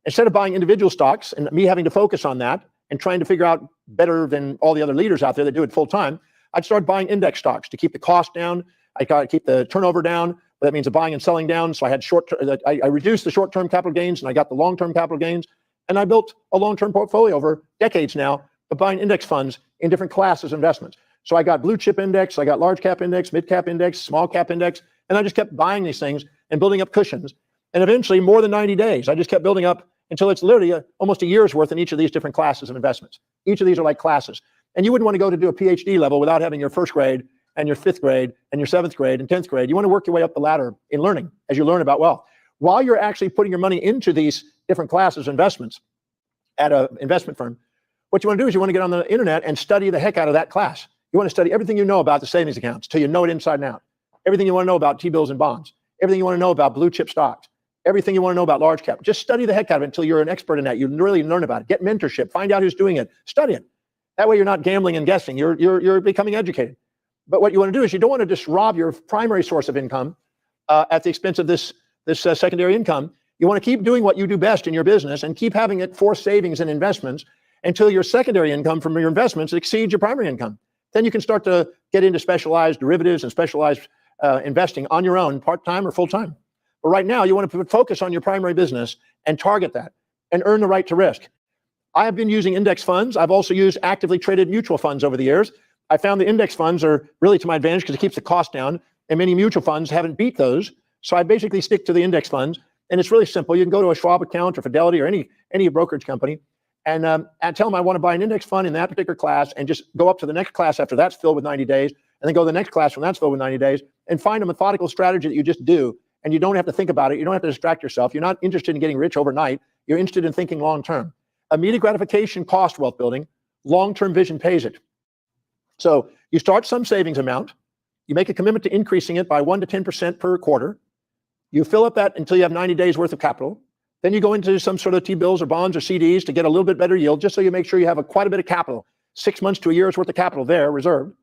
Instead of buying individual stocks and me having to focus on that and trying to figure out better than all the other leaders out there that do it full time, I'd start buying index stocks to keep the cost down. I got to keep the turnover down. But that means the buying and selling down. So I had I reduced the short-term capital gains and I got the long-term capital gains. And I built a long-term portfolio over decades now of buying index funds in different classes of investments. So I got blue chip index, I got large cap index, mid cap index, small cap index, and I just kept buying these things and building up cushions. And eventually, more than 90 days, I just kept building up until it's literally almost a year's worth in each of these different classes of investments. Each of these are like classes. And you wouldn't want to go to do a PhD level without having your first grade and your fifth grade and your seventh grade and 10th grade. You want to work your way up the ladder in learning as you learn about wealth. While you're actually putting your money into these different classes of investments at an investment firm, what you want to do is you want to get on the internet and study the heck out of that class. You want to study everything you know about the savings accounts till you know it inside and out. Everything you want to know about T-bills and bonds. Everything you want to know about blue chip stocks. everything you want to know about large cap. Just study the heck out of it until you're an expert in that. You really learn about it. Get mentorship. Find out who's doing it. Study it. That way you're not gambling and guessing. You're becoming educated. But what you want to do is you don't want to just rob your primary source of income at the expense of this secondary income. You want to keep doing what you do best in your business and keep having it for savings and investments until your secondary income from your investments exceeds your primary income. Then you can start to get into specialized derivatives and specialized investing on your own, part-time or full-time. But right now, you want to focus on your primary business and target that and earn the right to risk. I have been using index funds. I've also used actively traded mutual funds over the years. I found the index funds are really to my advantage because it keeps the cost down, and many mutual funds haven't beat those. So I basically stick to the index funds, and it's really simple. You can go to a Schwab account or Fidelity or any brokerage company, and tell them I want to buy an index fund in that particular class, and just go up to the next class after that's filled with 90 days, and then go to the next class when that's filled with 90 days, and find a methodical strategy that you just do, and you don't have to think about it. You don't have to distract yourself. You're not interested in getting rich overnight. You're interested in thinking long term. Immediate gratification costs wealth building. Long-term vision pays it. So you start some savings amount. You make a commitment to increasing it by 1 to 10% per quarter. You fill up that until you have 90 days worth of capital. Then you go into some sort of T-bills or bonds or CDs to get a little bit better yield, just so you make sure you have quite a bit of capital, 6 months to a year's worth of capital there reserved.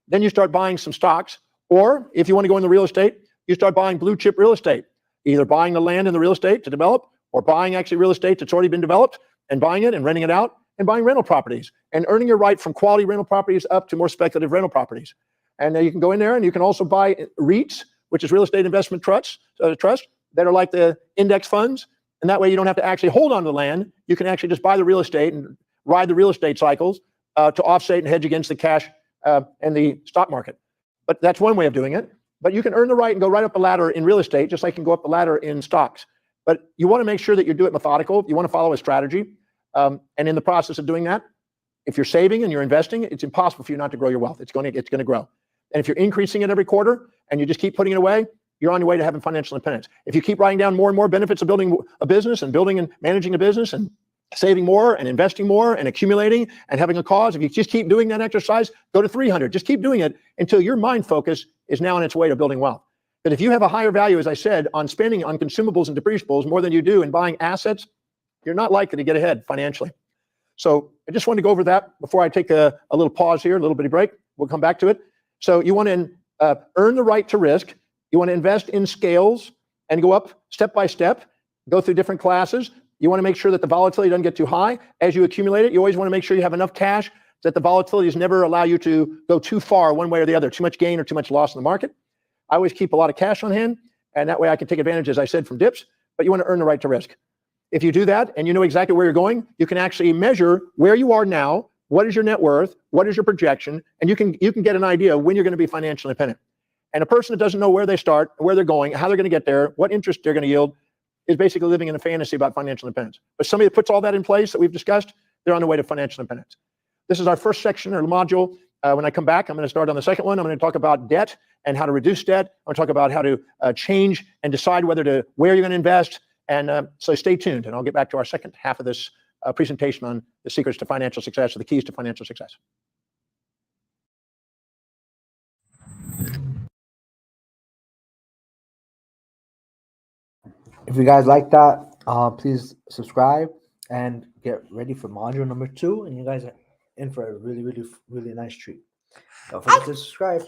Then you start buying some stocks, or if you want to go into real estate, you start buying blue chip real estate, either buying the land in the real estate to develop, or buying actually real estate that's already been developed and buying it and renting it out, and buying rental properties and earning your right from quality rental properties up to more speculative rental properties. And you can go in there and you can also buy REITs, which is real estate investment trusts that are like the index funds. And that way you don't have to actually hold on to the land. You can actually just buy the real estate and ride the real estate cycles to offset and hedge against the cash and the stock market. But that's one way of doing it. But you can earn the right and go right up the ladder in real estate, just like you can go up the ladder in stocks. But you want to make sure that you do it methodical. You want to follow a strategy. And in the process of doing that, if you're saving and you're investing, it's impossible for you not to grow your wealth. It's going to grow. And if you're increasing it every quarter and you just keep putting it away, you're on your way to having financial independence. If you keep writing down more and more benefits of building a business and building and managing a business and saving more and investing more and accumulating and having a cause, if you just keep doing that exercise, go to 300. Just keep doing it until your mind focus is now on its way to building wealth. But if you have a higher value, as I said, on spending on consumables and depreciables more than you do in buying assets, you're not likely to get ahead financially. So I just wanted to go over that before I take a little pause here, a little bitty break. We'll come back to it. So you want to earn the right to risk. You want to invest in scales and go up step by step, go through different classes. You want to make sure that the volatility doesn't get too high. As you accumulate it, you always want to make sure you have enough cash that the volatilities never allow you to go too far one way or the other, too much gain or too much loss in the market. I always keep a lot of cash on hand, and that way I can take advantage, as I said, from dips, but you want to earn the right to risk. If you do that and you know exactly where you're going, you can actually measure where you are now, what is your net worth, what is your projection, and you can get an idea of when you're going to be financially independent. And a person that doesn't know where they start, where they're going, how they're going to get there, what interest they're going to yield, is basically living in a fantasy about financial independence. But somebody that puts all that in place that we've discussed, they're on the way to financial independence. This is our first section or module. When I come back, I'm going to start on the second one. I'm going to talk about debt and how to reduce debt. I'm going to talk about how to change and decide where you're going to invest. And so stay tuned, and I'll get back to our second half of this presentation on the secrets to financial success, or the keys to financial success. If you guys like that, please subscribe and get ready for module number 2. And you guys are in for a really, really, really nice treat. Don't forget to subscribe.